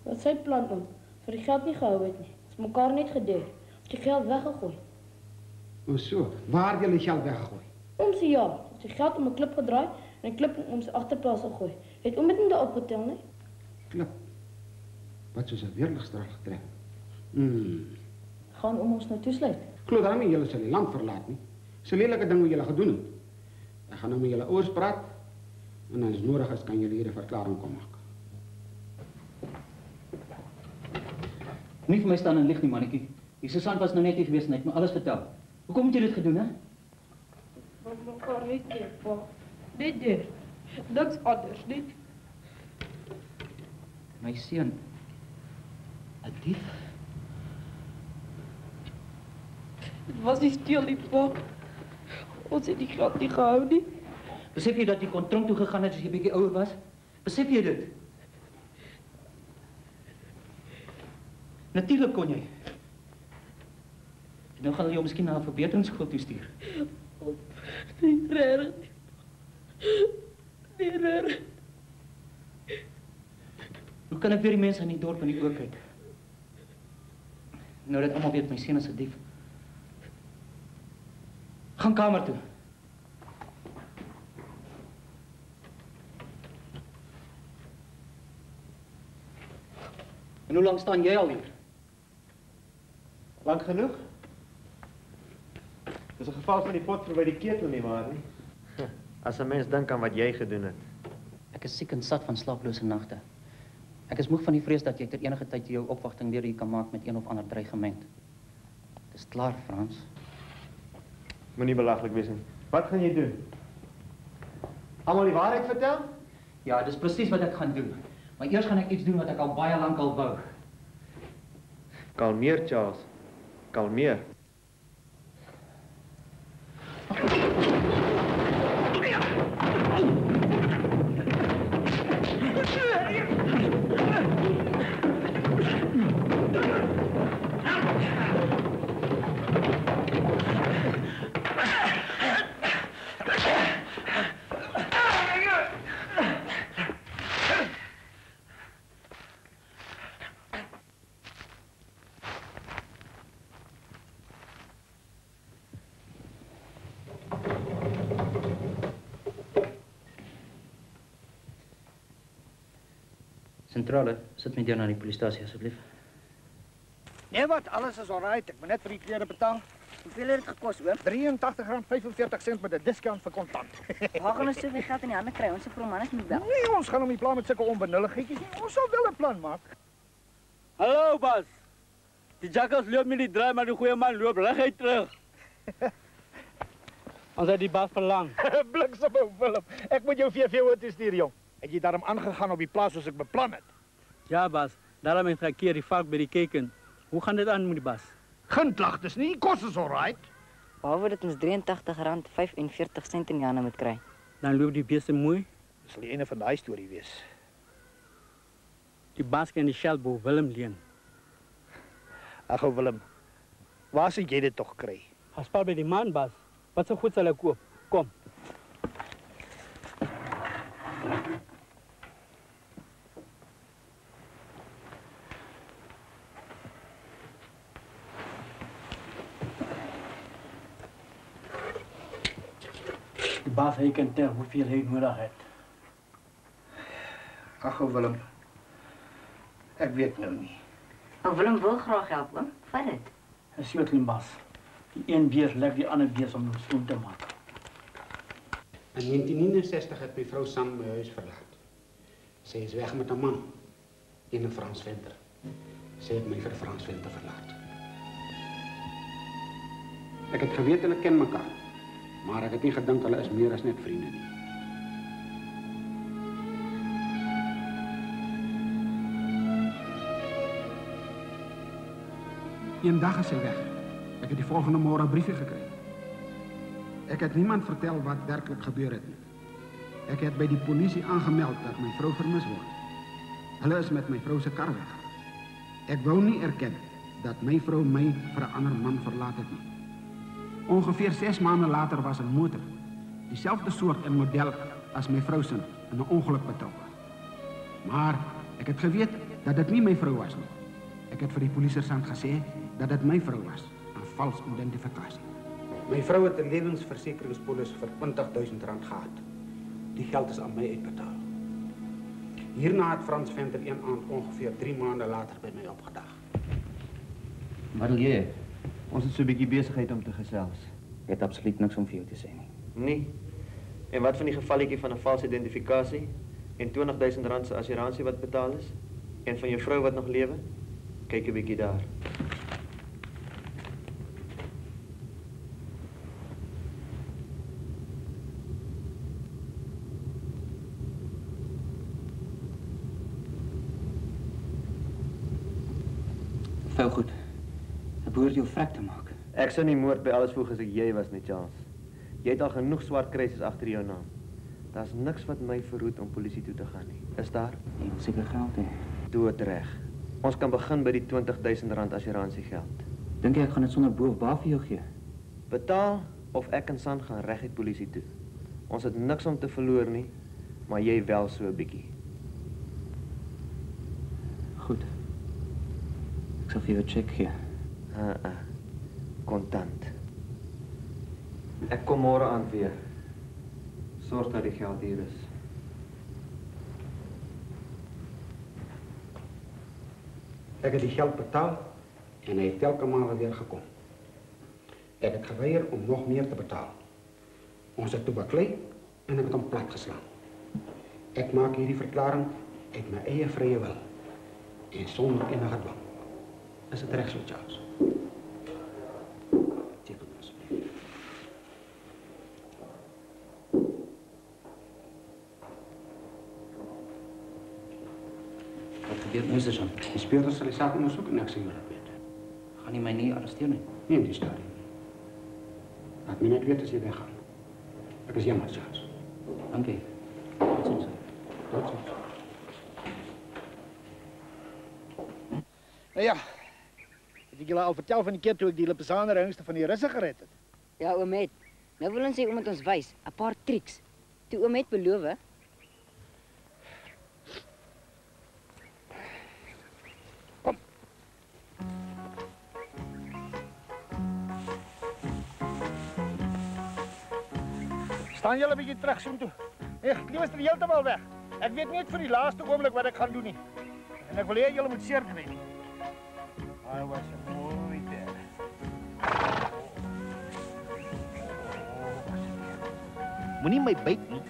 Wat sy plan om vir die geld nie gehou het nie. Ons mekaar net gedeur. Ons die geld weggegooi. O so, waar het julle geld weggegooi? Ons ja, ons die geld om 'n klip gedraai en 'n klip om sy agterplaas gegooi. Het oom dit nie daar opgetel nie? Klip. Wat soos 'n weerligstraal getrek. Gaan om ons nou toesluit. Glo dan nie julle sal die land verlaat nie. Dis 'n lelike ding wat julle gedoen het. Ek gaan nou met julle ouers praat en as nodig is kan julle hier 'n verklaring kom maak. Nie vir my staan en lieg nie, mannetjie. Die Susan was nou net hier gewees en het my alles vertel. Hoekom het jy dit gedoen, hè? Want mekaar net keer, pa. Net deur. Niks anders, nie. My seun. 'n Dief? Het was nie steel nie, pa. Ons het die geld nie gehou nie. Besef jy dat jy kon tronk toe gegaan het as jy bietjie ouer was? Besef jy dit? Natuurlik kon jy. En nou gaan hulle jou miskien na 'n verbeteringsskool toe stuur. Nee, regtig. Nee, regtig. Hoe kan ek weer die mense in die dorp in die oë kyk? Nou dat almal weet my seun is 'n dief. Gaan kamer toe. En hoe lank staan jy al hier? Lank genoeg? Dis 'n geval van die pot verby die ketel nie waar nie. As 'n mens dink aan wat jy gedoen het. Ek is siek en sat van slaaplose nagte. Ek is moeg van die vrees dat jy ter enige tyd jou opwagting deur hier kan maak met een of ander dreigement. Dis klaar, Frans. Moenie belaglik wees nie. Wat gaan jy doen? Almal die waarheid vertel? Ja, dis presies wat ek gaan doen. Maar eers gaan ek iets doen wat ek al baie lank al wou. Kalmeer, Charles. Kalmeer. Sentrale, sit my deur na die polisiestasie asseblief. Nee wat, alles is alright. Ek moet net vir die klere betaal. Hoeveel het dit gekos, oom? R83.45 met 'n discount vir kontant. Waar gaan ons soveel geld in die hande kry? Ons vrou man is moet bel. Nee, ons gaan hom nie plan met sulke onbenulligheidjies nie. Ons sal wel 'n plan maak. Hallo, Bas. Die jakkals loop met die draai, maar die goeie man loop reguit terug. Ons het die Bas verlang. Bliksem, ou Willem. Ek moet jou VV-auto stuur, jong. Het jy daarom aangegaan op die plaas soos ek beplan het? Ja, Bas. Daarom het ek keer die vark by die keken. Hoe gaan dit aan met die Bas? Geen klagtes nie, die kos is alright. Behalwe dat ons R83.45 in die hande moet kry. Dan loop die beeste mooi. Dis sal die ene van daai storie wees. Die Bas kan die Shellbo Willem leen. Ag ou Willem, waar sê jy dit tog kry? Gaan spaar by die man, Bas. Wat so goed sal ek koop? Kom. Die Bas, hy kan tel hoeveel hy nodig het. Ag ou Willem, ek weet nou nie. Ou Willem wil graag help, oom. Vat dit. Hy sê klein Bas. Die een bees lek die ander bees om hom skoon te maak. In 1969 het my vrou Sam my huis verlaat. Sy is weg met 'n man en 'n Frans venter. Sy het my vir Frans venter verlaat. Ek het geweet hulle ken mekaar, maar ek het nie gedink hulle is meer as net vriende nie. Eendag is sy weg. Ek het die volgende môre 'n briefie gekry. Ek het niemand vertel wat werklik gebeur het nie. Ek het by die polisie aangemeld dat my vrou vermis word. Hulle is met my vrou se kar weg. Ek wou nie erken dat my vrou my vir 'n ander man verlaat het nie. Ongeveer 6 maande later was 'n motor, dieselfde soort en model as my vrou se, in 'n ongeluk betrokke. Maar ek het geweet dat dit nie my vrou was nie. Ek het vir die polisiesergeant gesê dat dit my vrou was, 'n vals identifikasie. My vrou het 'n lewensversekeringspolis vir R20.000 gehad. Die geld is aan my uitbetaal. Hierna het Frans Venter een aand ongeveer 3 maande later by my opgedag. Wat wil jy? Ons het so 'n bietjie besigheid om te gesels. Ek het absoluut niks om vir jou te sê nie. Nee. En wat van die gevalletjie van 'n valse identifikasie en R20.000 se assuransie wat betaal is? En van jou vrou wat nog lewe? Kyk 'n bietjie daar. Veel goed. Ek behoort jou vrek te maak. Ek sou nie moord by alles voeg as ek jy was nie, Charles. Jy het al genoeg swart kruisies agter jou naam. Daar's niks wat my verhoed om polisie toe te gaan nie. Is daar? Jy wil seker geld hê. Doodreg. Ons kan begin by die R20.000 assuransiegeld. Dink jy ek gaan dit sonder bo of baaf vir jou gee? Betaal of ek en San gaan reguit polisie toe. Ons het niks om te verloor nie, maar jy wel so 'n bietjie. Goed. Ek sal vir jou 'n cheque gee. Kontant. Ek kom môre aan weer. Sorg dat die geld hier is. Ek het die geld betaal en hy het telke male weer gekom. Ek het geweier om nog meer te betaal. Ons het toe baklei en ek het hom plat geslaan. Ek maak hierdie verklaring uit my eie vrye wil en sonder enige dwang. Is dit reg so, Charles? Teken asseblief. Wat gebeur nou, sergeant? Die speurder sal die saak ondersoek en ek sal julle weet. Gaan jy my nie arresteer nie? Nee, die storie. Laat my net weet as jy weggaan. Ek is jammer, Charles. Dankie. Totsiens. Totsiens. Nou ja, het ek julle al vertel van die keer toe ek die Lipizzaner hengste van die Russe gered het? Ja, oom het. Nou wil ons sê oom het ons wys, 'n paar triks. Toe oom het beloof. Kom. Staan julle 'n bietjie terug soontoe. Nee, die was er heeltemal weg. Ek weet net vir die laaste oomblik wat ek gaan doen nie. En ek wil hê julle moet seer kry nie. Hy was 'n mooi ding. Moenie my byt nie.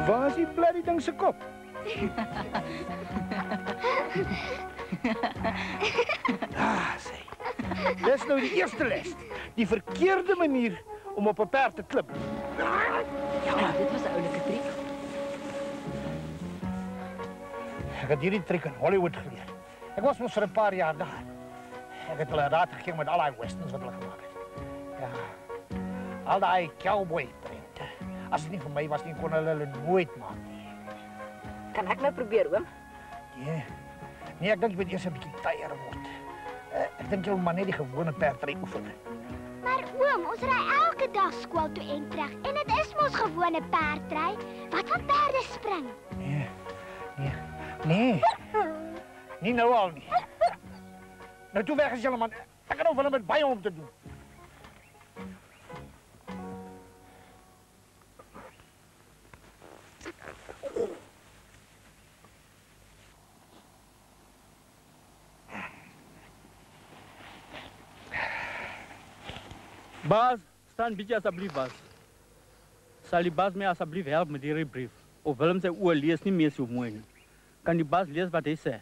Waar is die bloody ding se kop? Sê. Dis nou die eerste les. Die verkeerde manier om op 'n perd te klim. Ja, dit was 'n oulike triek. Ek het hierdie triek in Hollywood geleer. Ek was mos vir 'n paar jaar daar. Ek het hulle raad gegee met al daai westerns wat hulle gemaak het. Ja. Al daai cowboy prente. As dit nie vir my was nie, kon hulle nooit maak nie. Kan ek nou probeer, oom? Nee. Nee, ek dink jy moet eers 'n bietjie tyer word. Ek dink jy moet maar net die gewone perdry oefen. Maar oom, ons ry elke dag skool toe en terug en dit is mos gewone perdry. Wat van perde spring? Nee. Nie nou al nie. Nou toe weg is julle man. Ek kan nou vir hulle met baie om te doen. Baas, staan bietjie asseblief, baas. Sal die baas my asseblief help met hierdie brief? Of Willem sy oë lees nie meer so mooi nie. Kan die baas lees wat hy sê?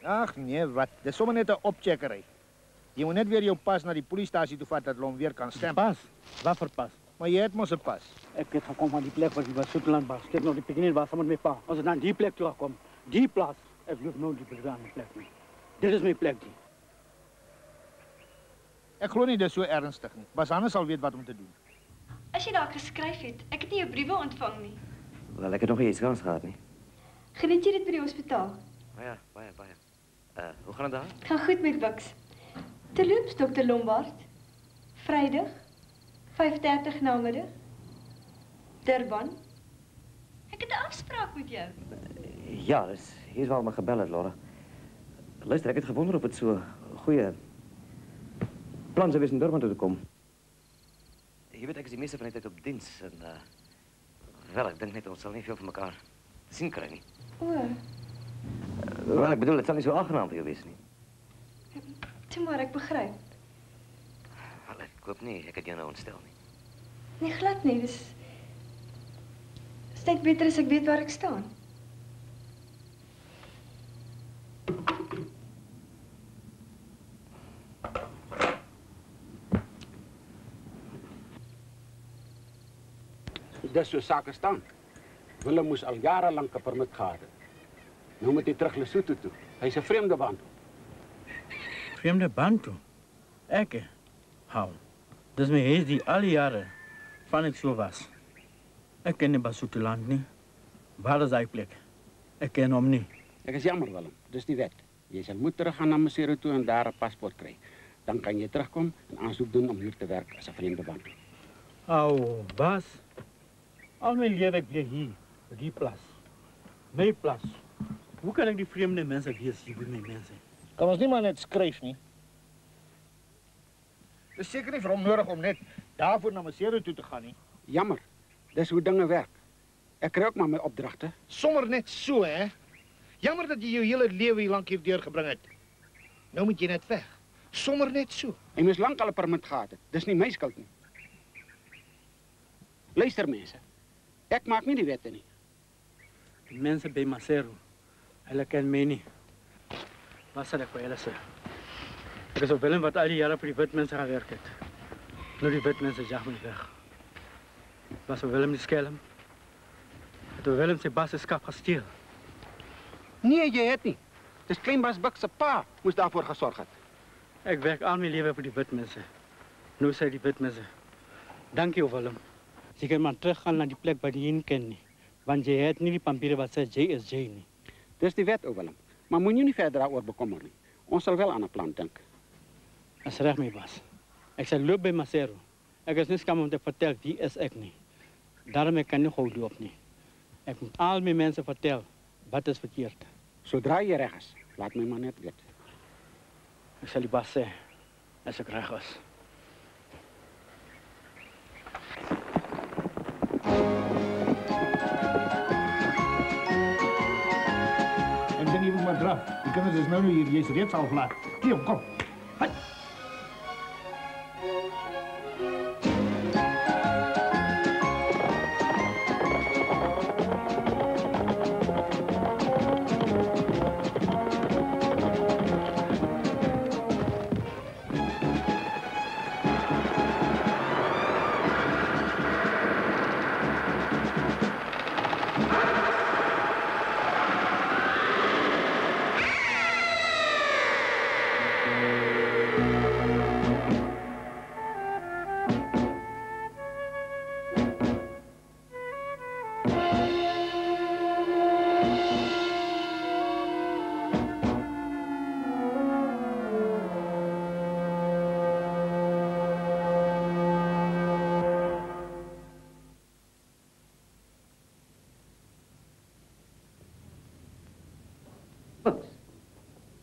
Ag nee, wat? Dis sommer net 'n opcheckery. Jy moet net weer jou pas na die polisiestasie toe vat dat hulle hom weer kan stempel. Pas? Wat vir pas? Maar jy het mos 'n pas. Ek het gekom van die plek waar die Soeteland was. Ek het nog die beginning was saam met my pa. Ons het aan die plek toe gekom. Die plaas. Ek loop nou die bedraande plek nie. Dit is my plek nie. Ek glo nie dis so ernstig nie. Bas Hannes sal weet wat om te doen. As jy dalk geskryf het, ek het nie jou briewe ontvang nie. Wel, ek het nog nie eens kans gehad nie. Geniet jy dit by die hospitaal? Baie. Hoe gaan dit daar? Gaan goed met Bux. Terloops, dokter Lombard. Vrydag, 5:30 namiddag. Durban. Ek het 'n afspraak met jou. Ja, hier is waar my gebel het, Laura. Luister, ek het gewonder of dit so 'n goeie plan sou wees om Durban toe te kom. Jy weet, ek is die meeste van die tyd op diens en wel, ek dink net ons sal nie veel van mekaar te sien kry nie. Wel, ek bedoel, dit sal nie so aangenaam vir jou wees nie. Toe maar, ek begryp. Wel, ek hoop nie, ek het jou nou ontstel nie. Nee, glad nie, dis net beter as ek weet waar ek staan. Dis so sake staan. Willem moes al jare lank 'n permit gehad het. Nou moet hy terug Lesotho toe. Hy's 'n vreemde Bantu. Vreemde Bantu? Ek? Hou. Dis my huis die al die jare van ek so was. Ek ken nie Basutoland nie. Waar is hy plek? Ek ken hom nie. Ek is jammer, Willem. Dis die wet. Jy sal moet teruggaan na Maseru toe en daar 'n paspoort kry. Dan kan jy terugkom en aansoek doen om hier te werk as 'n vreemde Bantu. Au, Bas. Al my lewe ek bly hier, op die plaas. My plaas. Hoe kan ek die vreemde mense wees hier by my mense? Kan ons nie maar net skryf nie? Dis seker nie vir hom nodig om net daarvoor na Maseru toe te gaan nie. Jammer. Dis hoe dinge werk. Ek kry ook maar my opdragte. Sommer net so, hè? Jammer dat jy jou hele lewe hier lank hier deurgebring het. Nou moet jy net weg. Sommer net so. Hy moes lank al 'n permit gehad het. Dis nie my skuld nie. Luister mense. Ek maak nie die wette nie. Die mense by Maseru, hulle ken my nie. Wat sal ek vir hulle sê? Ek is op Willem wat al die jare vir die wit mense gewerk het. Nou die wit mense jag my weg. Was op Willem die skelm? Het op Willem sy bas se skap gesteel? Nee, jy het nie. Dis klein Bas Bux se pa moes daarvoor gesorg het. Ek werk al my lewe vir die wit mense. Nou sê die wit mense. Dankie, Willem. Jy kan maar teruggaan na die plek waar jy heen ken nie. Want jy het nie die papiere wat sê jy is jy nie. Dis die wet, Willem. Maar moet je niet verder daaroor bekommeren nie. Ons sal wel aan 'n plan dink. As reg my baas. Ek sal loop by Macero. Ek is nie skam om te vertel wie is ek nie. Daarom ek kan nie gou loop nie. Ek moet al my mense vertel wat is verkeerd. Sodra jy reg is, laat my maar net weet. Ek sal die baas sê as ek reg is. En dan hier maar draf. Die kinders is nou hier, jy's reeds al laat. Kom. Hai.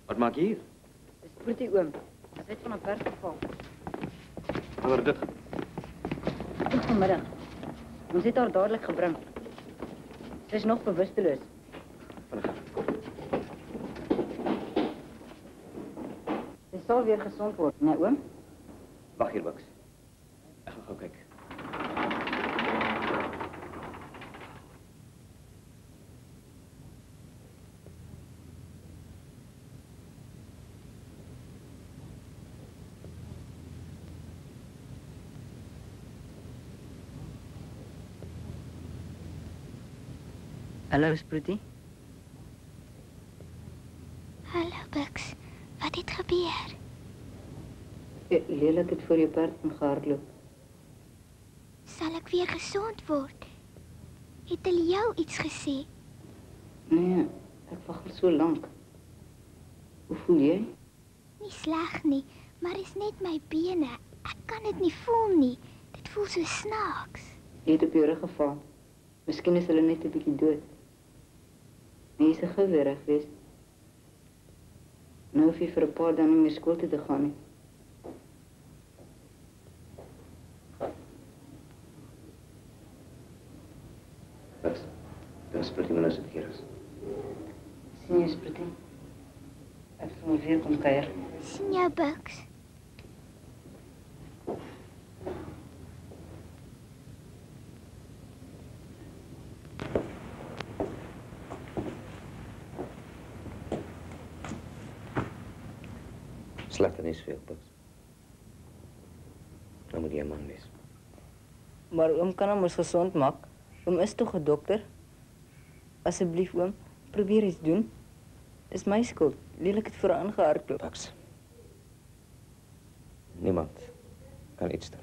Wat maak jy hier? Dis Proetie oom. Sy het van 'n berg geval. Wanneer dit? Vanmiddag. Ons het haar dadelik gebring. Sy is nog bewusteloos. Sy sal weer gesond word, né oom? Wag hier, Bucks. Ek gaan gou kyk. Hallo, Proetie. Hallo, Bucks. Wat het gebeur? Lelik het voor jou perd gehardloop. Sal ek weer gesond word? Het hulle jou iets gesê? Nee, ek wag al so lank. Hoe voel jy? Nie sleg nie, maar is net my bene. Ek kan dit nie voel nie. Dit voel so snaaks. Jy het op jou rug geval. Miskien is hulle net 'n bietjie dood. Nee, sy gou weer reg wees. Nou hoef jy vir 'n paar dae nie meer skool toe te gaan nie. Dan split jy my nou so keer is. Sien jy, Proetie? Ek sal nie weer kom kuier. Sien jou, Bucks? Slegte nuus vir jou, Bucks. Nou moet jy 'n man wees. Maar oom kan hom mos gesond maak. Oom is tog 'n dokter. Asseblief oom, probeer iets doen. Dis my skuld. Lelik het voor haar aangehardloop. Bucks. Niemand kan iets doen.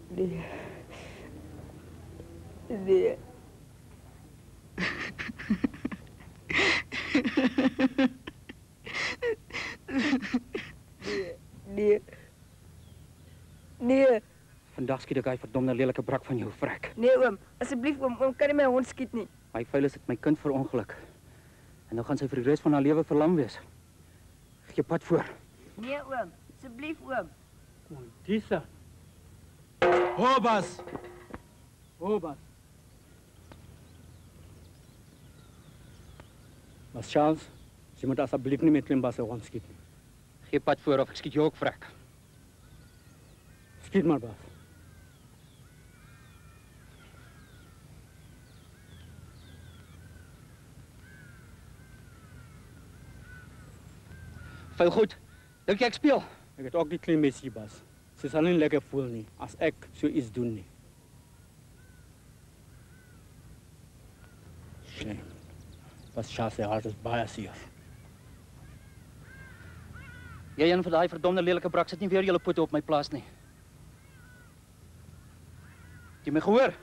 Nee. Nee. Nee. Nee. Vandag skiet ek hy verdomde lelike brak van jou vrek. Nee oom, asseblief oom, oom kan nie my hond skiet nie. My vuilis het my kind verongeluk. En nou gaan sy vir die res van haar lewe verlam wees. Gee pad voor. Nee oom, asseblief oom. Disa. Hobas. Hobas. Mas Charles, jy moet asseblief nie met klimbasse rondskiet nie. Gee pad voor of ek skiet jou ook vrek. Skiet maar, baas. Veel goed. Dink jy ek speel? Ek het ook die klein messie, baas. Sy sal nie lekker voel nie, as ek so iets doen nie. Shame. Pas Charles se hart is baie seer. Jy en vir daai verdomde lelike brak sit nie weer julle pote op my plaas nie. Jy my gehoor?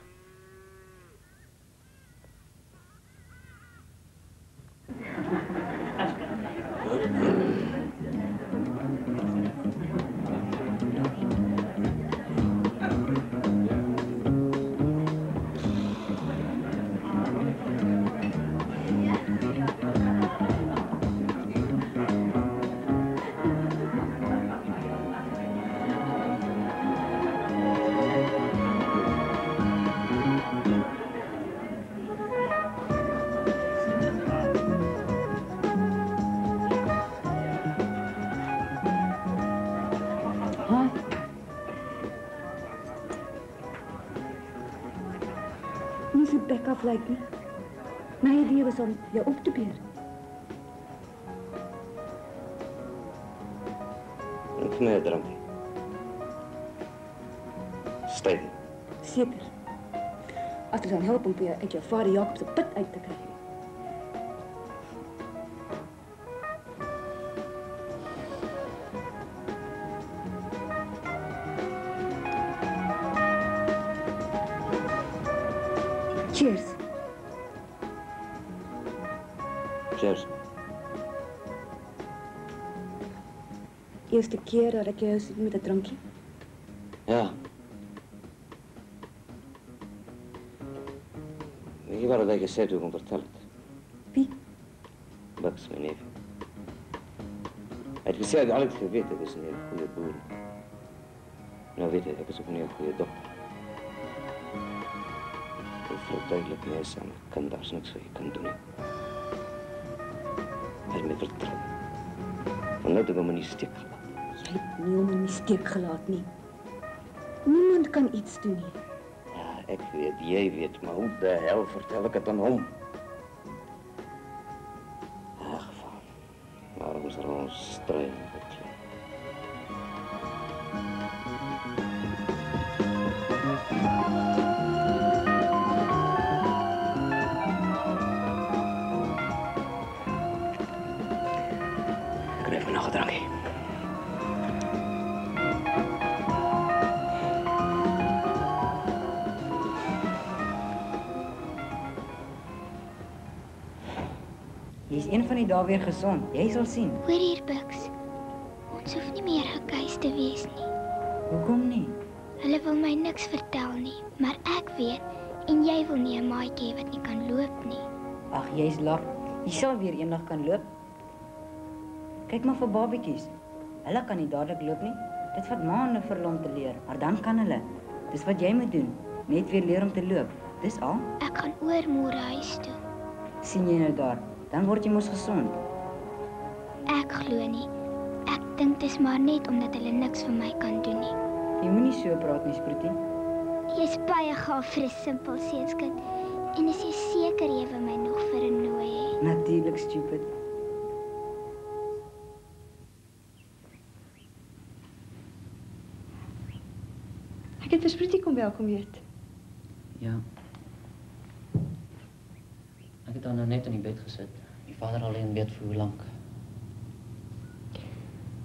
Nie so bek af lyk nie. My idee was om jou op te beer. Ek nee, drankie. Stay. Seker. As jy dan help om jou uit jou vader Jakob se put uit te kry. Cheers. Cheers. Eerste keer dat ek jou sien met 'n drankie. Ja. Weet je wat ik gezegd heb om verteld? Wie? Bugs, mijn neef. Hij had gezegd dat alles geweten is, een hele goede boer. Nou weet je, ik is ook een heel goede dokter. Ik voel duidelijk mee samen, ik kan daar niks voor je kan doen. Hij heeft me vertrouwen. Vanuit heb ik me niet stuk gelaten. Jy het nie om in die steek gelaat nie. Niemand kan iets doen nie. Ja, ik weet, jij weet, maar hoe de hel vertel ik het dan om? Ach, waarom is er al een strijd? Ik heb me nog een drankje. Jy is een van die dae weer gesond. Jy sal sien. Hoor hier, Bugs. Ons hoef nie meer gekeis te wees nie. Hoekom nie? Hulle wil my niks vertel nie, maar ek weet en jy wil nie 'n maatjie hê wat nie kan loop nie. Ag, jy's laf. Jy sal weer eendag kan loop. Kyk maar vir babatjies. Hulle kan nie dadelik loop nie. Dit vat maande vir hulle om te leer, maar dan kan hulle. Dis wat jy moet doen. Net weer leer om te loop. Dis al. Ek gaan oormôre huis toe. Sien jy nou daar? Dan word jy mos gesond. Ek glo nie. Ek dink dit is maar net omdat hulle niks vir my kan doen nie. Jy moenie so praat nie, Sprutie. Jy's baie gaaf vir 'n simpel seunskind. En is jy seker jy wil my nog vir 'n nooi hê? Natuurlik, stupid. Ek het vir Sprutie kom welkom weet. Ja. Ek het dan nou net in die bed gesit. Die vader alleen weet vir hoe lank.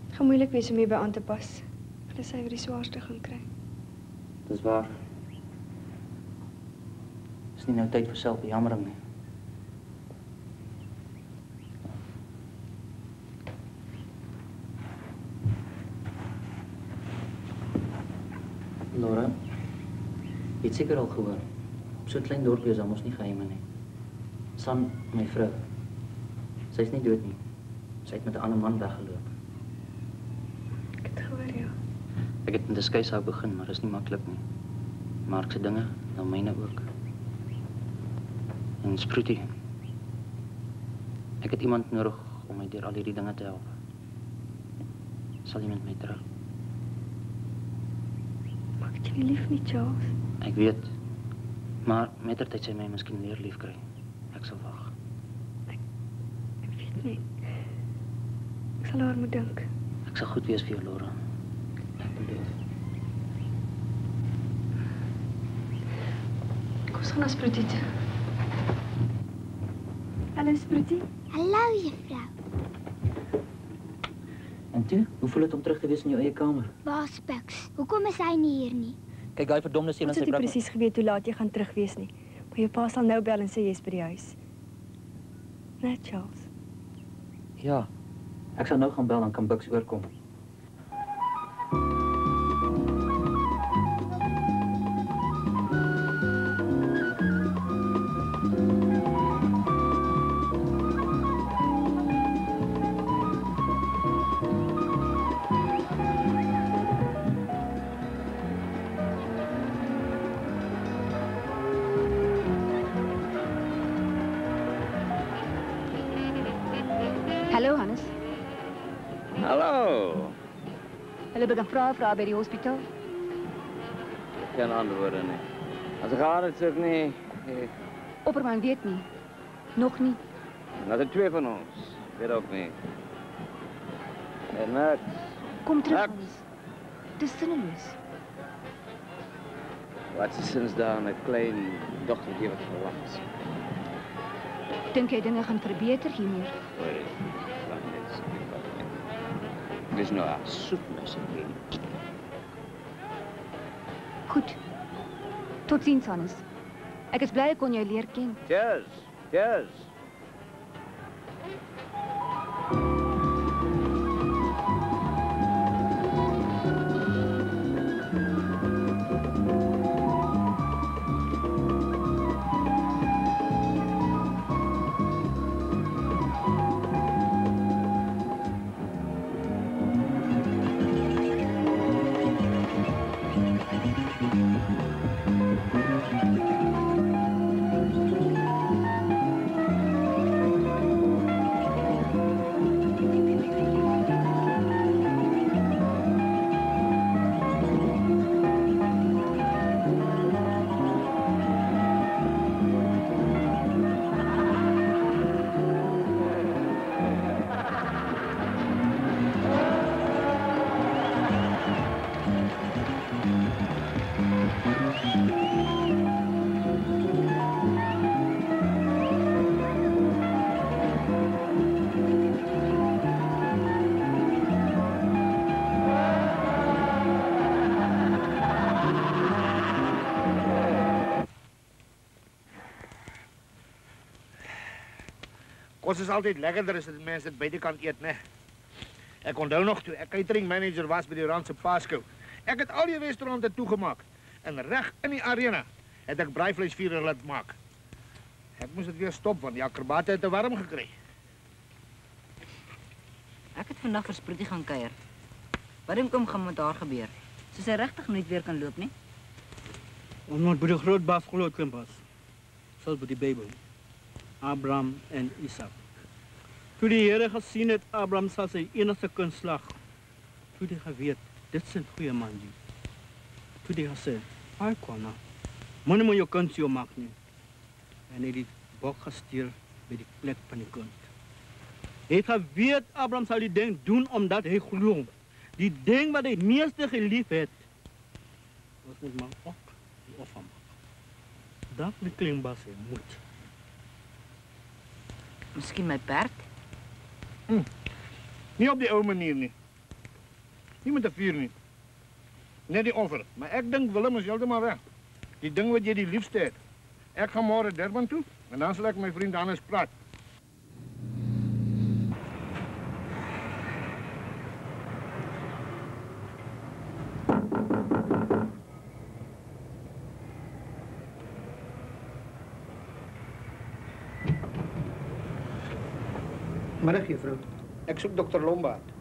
Het gaan moeilik wees om hierby aan te pas. Hulle sê vir die swaarste gaan kry. Dis waar. Is nie nou tyd vir selfbejammering nie. Laura, jy het seker al gehoor. Op so 'n klein dorpie is daar mos nie geheime nie. Sam, my vrou. Sy's nie dood nie. Sy het met 'n ander man weggeloop. Ek het gehoor, ja. Ek het met 'n skeisou begin, maar dis nie maklik nie. Mark se dinge, nou myne ook. En Sprutie. Ek het iemand nodig om my deur al hierdie dinge te help. Sal jy met my trou? Maak ek jou nie lief nie, Charles? Ek weet. Maar mettertyd sy my miskien weer lief kry. Ek sal wag. Ek weet nie. Ek sal oor moet dink. Ek sal goed wees vir jou, Laura. Ek beloof. Kom ons gaan na Sprutie toe. Hallo, Sprutie. Hallo, juffrou. En toe, hoe voel dit om terug te wees in jou eie kamer? Baas Bugs, hoekom is hy nie hier nie? Kyk, daai verdomde seun Ons en het sy nie presies geweet hoe laat jy gaan terug wees nie. Maar jou pa sal nou bel en sê jy's by die huis. Net Charles. Ja. Ek sal nou gaan bel, dan kan Bugs oorkom. Hallo, Hannes. Hallo. Hulle begin vra by die hospitaal. Geen antwoorde nie. As ek haar het, sê ek nie, Nee. Opperman weet nie. Nog nie. Nou, de twee van ons. Weet ook niet. En Max. Kom terug, Hans. Het is sinneloos. Wat is sinds daar een klein dochtertje wat verwacht? Dink jy dinge gaan verbeter hiermee? Oei, wat is dit? Dis nou 'n soepmes hier. Goed. Totsiens, Hannes. Ek is bly ek kon jou leer ken. Cheers. Cheers. Kos is altyd lekkerder as dit mense dit buitekant eet, né? Ek onthou nog toe ek catering manager was by die Randse Paskou. Ek het al die restaurante toegemaak en reg in die arena het ek braaivleisvuur laat maak. Ek moes dit weer stop want die akrobate het te warm gekry. Ek het vandag vir Sproetie gaan kuier. Wat dink kom gaan met haar gebeur? Soos sy regtig nooit weer kan loop nie. Omdat by die groot baas groot was. Soos by die Bybel. Abraham en Isaac. Toe die Here gesien het Abraham sal sy enigste kind slag. Toe die geweet, dit is 'n goeie man die. Toe die gesê, "Ai kwana, moenie maar jou kind so maak nie." En hy het die bok gestuur by die plek van die kind. Hy het geweet Abraham sal die ding doen omdat hy glo. Die ding wat hy meeste gelief het, was moet maar ook die offer maak. Dat die kleinbaas hy moet. Miskien my perd? Nie op die ou manier nie. Nie met 'n vuur nie. Net die offer. Maar ek dink Willem is heeltemal weg. Die ding wat jy die liefste het. Ek gaan môre Durban toe en dan sal ek met my vriend Hannes praat. Middag, juffrou. Ek soek dokter Lombard.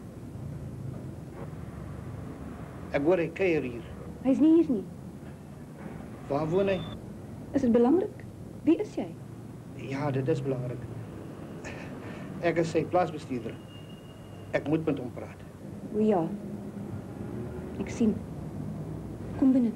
Ek hoor hy kuier hier. Hy's nie hier nie. Waar woon hy? Is dit belangrik? Wie is jy? Ja, dit is belangrik. Ek is sy plaasbestuurder. Ek moet met hom praat. O ja. Ek sien. Kom binne.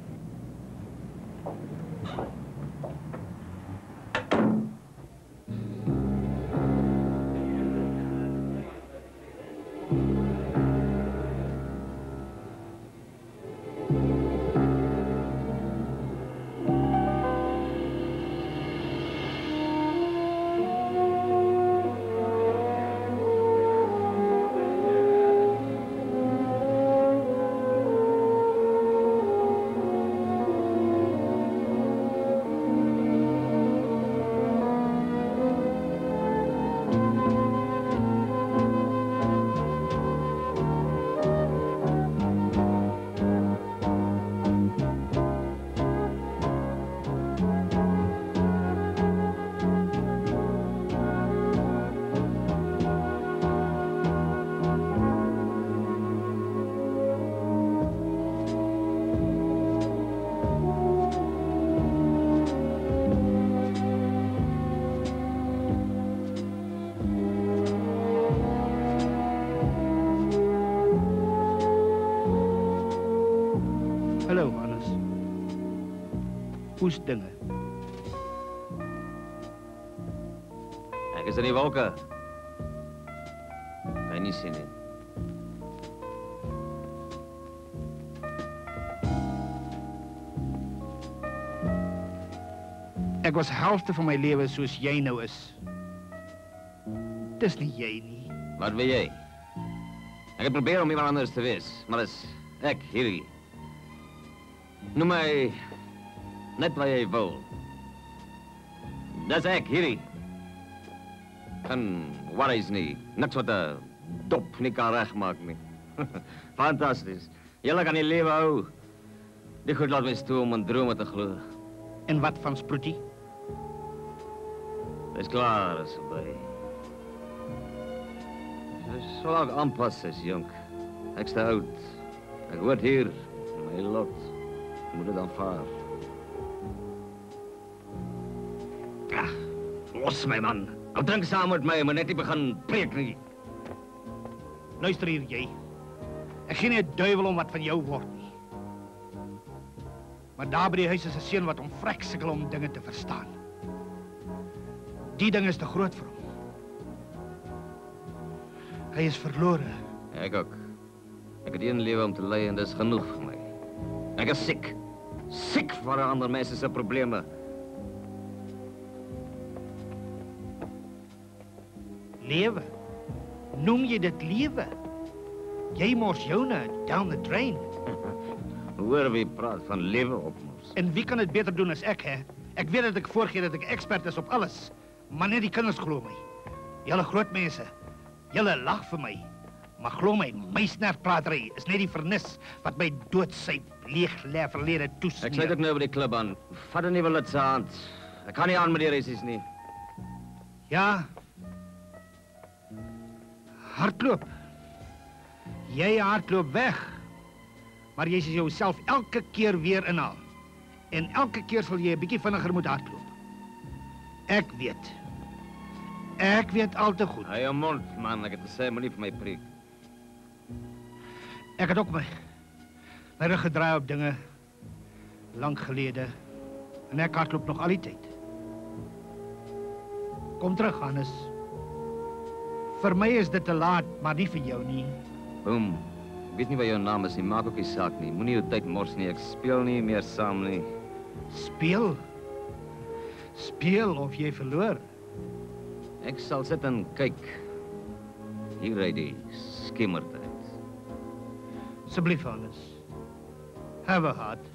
Hallo, Hannes. Hoe's dinge? Ek is in die wolke. Hy nie sien nie. Ek was helfte van my lewe soos jy nou is. Dis nie jy nie. Wat wil jy? Ek het probeer om iemand anders te wees, maar dis ek, hierdie. Noem my net wat jy wil. Dis ek, hierdie. En wat is nie, niks wat 'n dop nie kan regmaak nie. Fantasties. Julle kan die lewe hou. Die goed laat my toe om in drome te glo. En wat van Sproetie? Dis klaar, is verby. Dis so lank aanpas is, jonk. Ek's te oud. Ek hoort hier, my lot. Ek moet dit aanvaar. Ach, los my, man. Nou drink saam met my, maar net nie begin preek nie. Luister hier, jy. Ek gee nie 'n duiwel om wat van jou word nie. Maar daar by die huis is 'n seun wat hom vrek sukkel om dinge te verstaan. Die ding is te groot vir hom. Hy is verlore. Ek ook. Ek het een lewe om te lei en dis genoeg vir my. Ek is siek. Siek vir ander mense se probleme. Lewe? Noem jy dit lewe? Jy mors joune down the drain. Hoor wie praat van lewe opmors. En wie kan dit beter doen as ek, hè? Ek weet dat ek voorgee dat ek expert is op alles. Maar net die kinders glo my. Julle groot mense, julle lag vir my. Maar glo my, my snertpratery is net die vernis wat my doodsyp leeg lê verlede toesmeer. Ek sluit ook nou by die klub aan. Vat 'n nuwe lid se hand. Ek kan nie aan met die resies nie. Ja. Hardloop. Jy hardloop weg. Maar jy sal jouself elke keer weer inhaal. En elke keer sal jy 'n bietjie vinniger moet hardloop. Ek weet. Ek weet al te goed. Hou jou mond, man. Ek het gesê moenie vir my preek. Ek het ook my rug gedraai op dinge lank gelede. En ek hardloop nog al die tyd. Kom terug, Hannes. Vir my is dit te laat, maar nie vir jou nie. Boom. Ek weet nie wat jou naam is nie. Maak ook nie saak nie. Moenie jou tyd mors nie. Ek speel nie meer saam nie. Speel? Speel of jy verloor? Ek sal sit en kyk. Hier ry die skimmertyd. Asseblief, Hannes. Have a heart.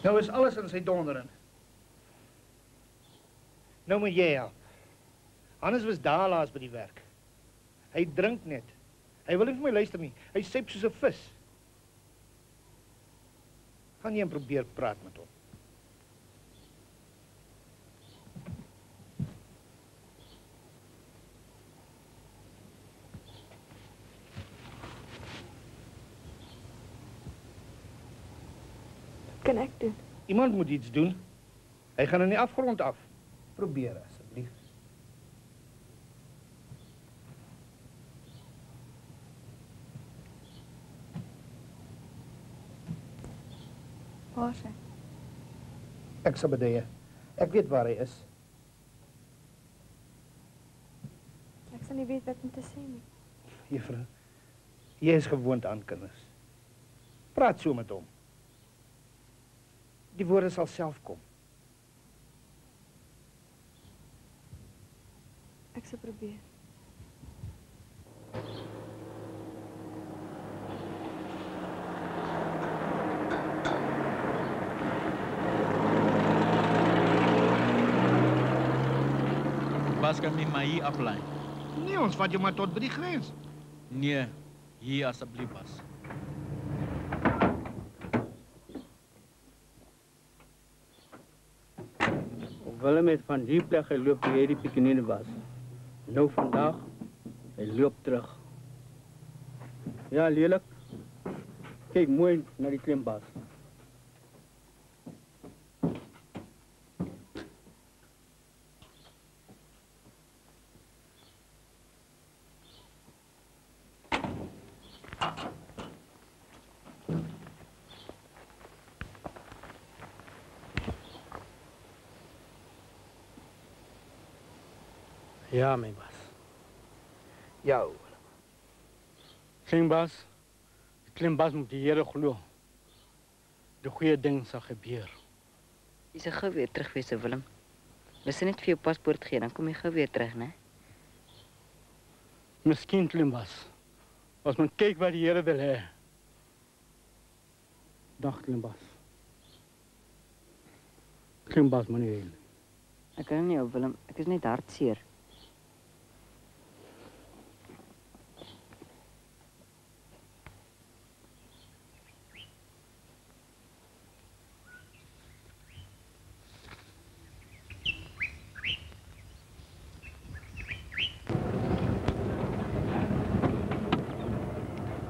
Nou is alles in sy dondering. Nou moet jy help. Hannes was daar laas by die werk. Hy drink net. Hy wil nie vir my luister nie. Hy syp soos 'n vis. Gaan jy probeer praat met hom? Wat kan ek doen? Iemand moet iets doen. Hy gaan in die afgrond af. Probeer asseblief. Waar is hy? Ek sal beduie. Ek weet waar hy is. Ek sal nie weet wat om te sê nie. Juffrou, jy is gewoond aan kinders. Praat so met hom. Die woorde sal self kom. Ek sal probeer. Bas kan my maar hier aflei. Nee, ons vat jou maar tot by die grens. Nee, hier asseblief Bas. Willem het van die plek geloop waar jy die pikinine was. Nou vandag Hy loop terug. Ja, lelik. Kyk mooi na die klimbaas. Ja, my baas. Jou. Klimbaas moet die Here glo. Die goeie ding sal gebeur. Jy sal gou weer terug wees, Willem. Ons net vir jou paspoort gee, dan kom jy gou weer terug, né? Miskien Klimbaas. As men kyk wat die Here wil hê. Dag Klimbaas. Klimbaas meneer. Ek kan nie, Willem. Ek is net hartseer.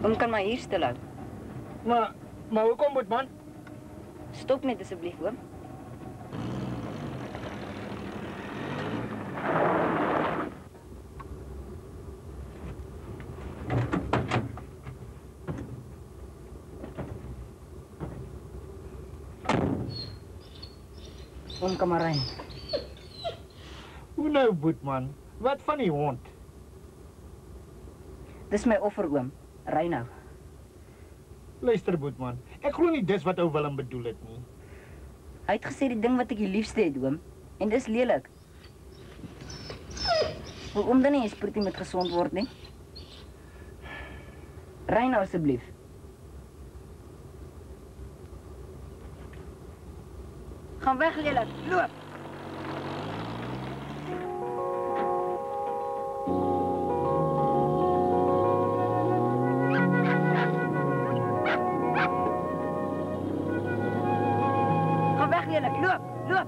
Oom kan maar hier stil hou. Maar hoekom moet man? Stop net asseblief, oom. Oom kan maar ry. Hoe nou, Boetman? Wat van die hond? Dis my offer, oom. Ry nou. Luister, Boetman. Ek glo nie dis wat ou Willem bedoel het nie. Hy het gesê die ding wat ek die liefste het, oom. En dis lelik. Wil oom dan nie 'n sproetie met gesond word nie? Ry nou asseblief. Gaan weg, lelik. Loop. Gaan weg, lelik. Loop, loop.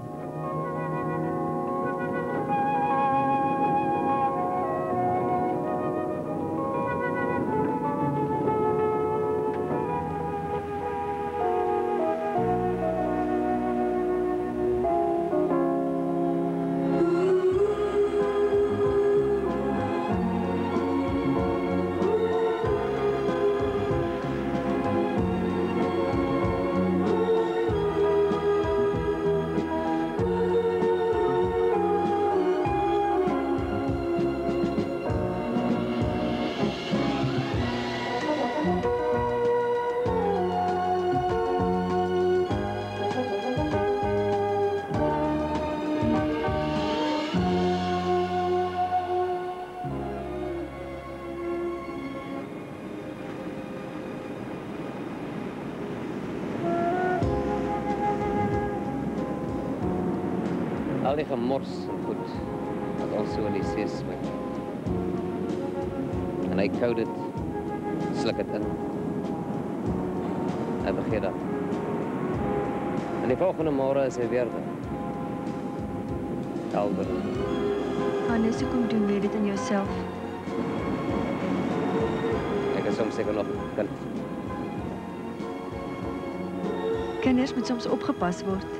Al die gemors en goed wat ons so in die see smit. En hy kou dit, sluk dit in. Hy vergeet dat. En die volgende môre is hy weer daar. Helder. Hannes, hoekom doen jy dit aan jouself? Ek is soms seker nog kind. Kinders moet soms opgepas word.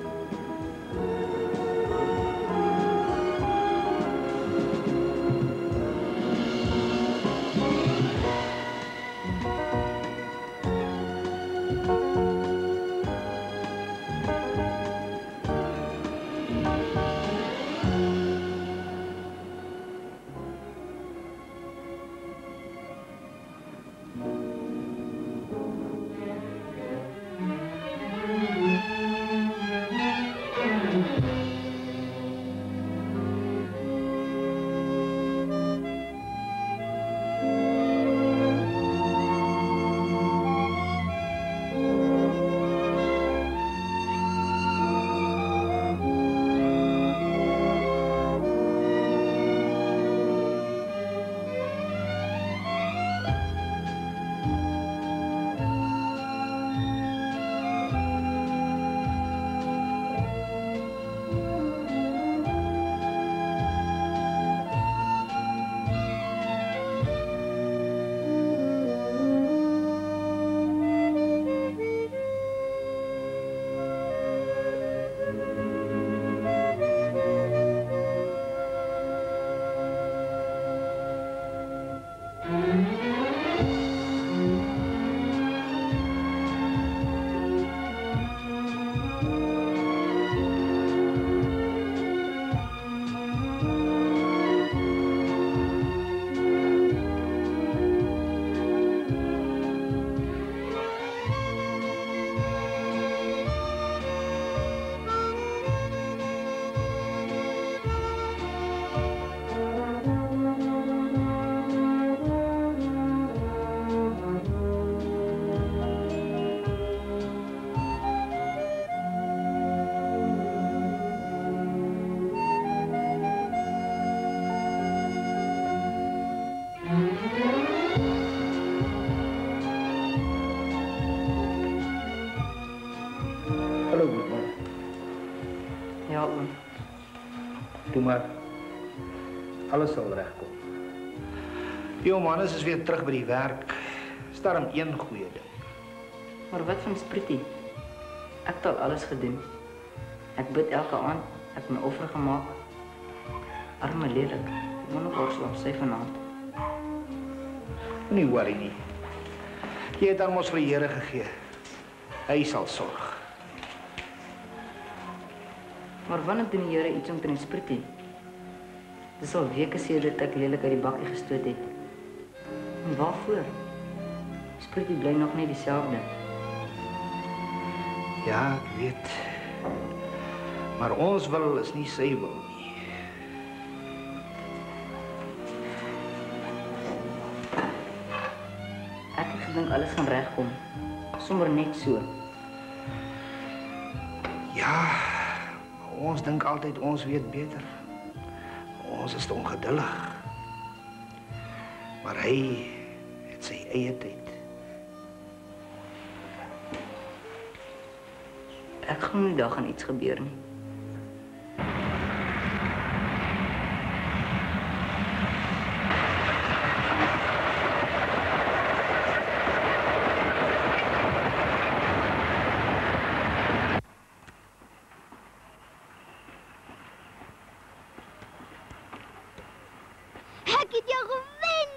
Toe maar, alles sal regkom. Jou mannes is weer terug by die werk. Is daarom een goeie ding. Maar wat van Spritty? Ek het al alles gedoen. Ek bid elke aand, ek het my offer gemaak. Arme lelik, ek moet nog oorslaap, sy vanaand. Nie worry nie. Jy het aan ons vir die Here gegee. Hy sal sorg. Maar wanneer doen die Here iets omtrent Spritty? Dis al weke sedert ek lelik uit die bakkie gestoot het. En waarvoor? Spritty bly nog net dieselfde. Ja, ek weet. Maar ons wil is nie sy wil nie. Ek het gedink alles gaan regkom. Sommer net so. Ja, ons dink altyd ons weet beter. Ons is te ongeduldig. Maar hy het sy eie tyd. Ek glo nie daar gaan iets gebeur nie. Ek het jou gewen,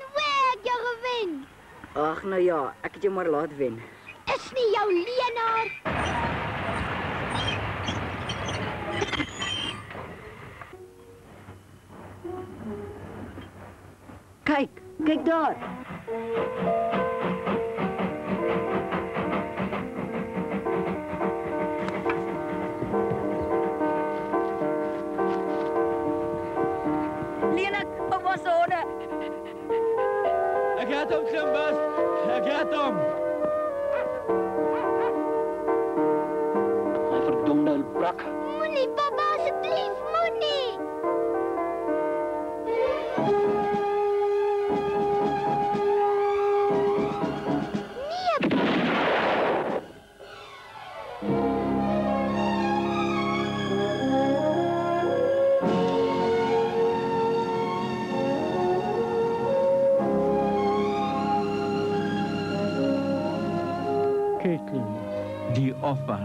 ek jou gewen. Ag nou ja, ek het jou maar laat wen. Is nie jou leenaar. Kyk daar. Lenik, ouma se honde. Ek het hom, Simbas. Ek het hom. Hy verdomde brak. Moenie, papa, asseblief, moenie. Caitlin, die offer.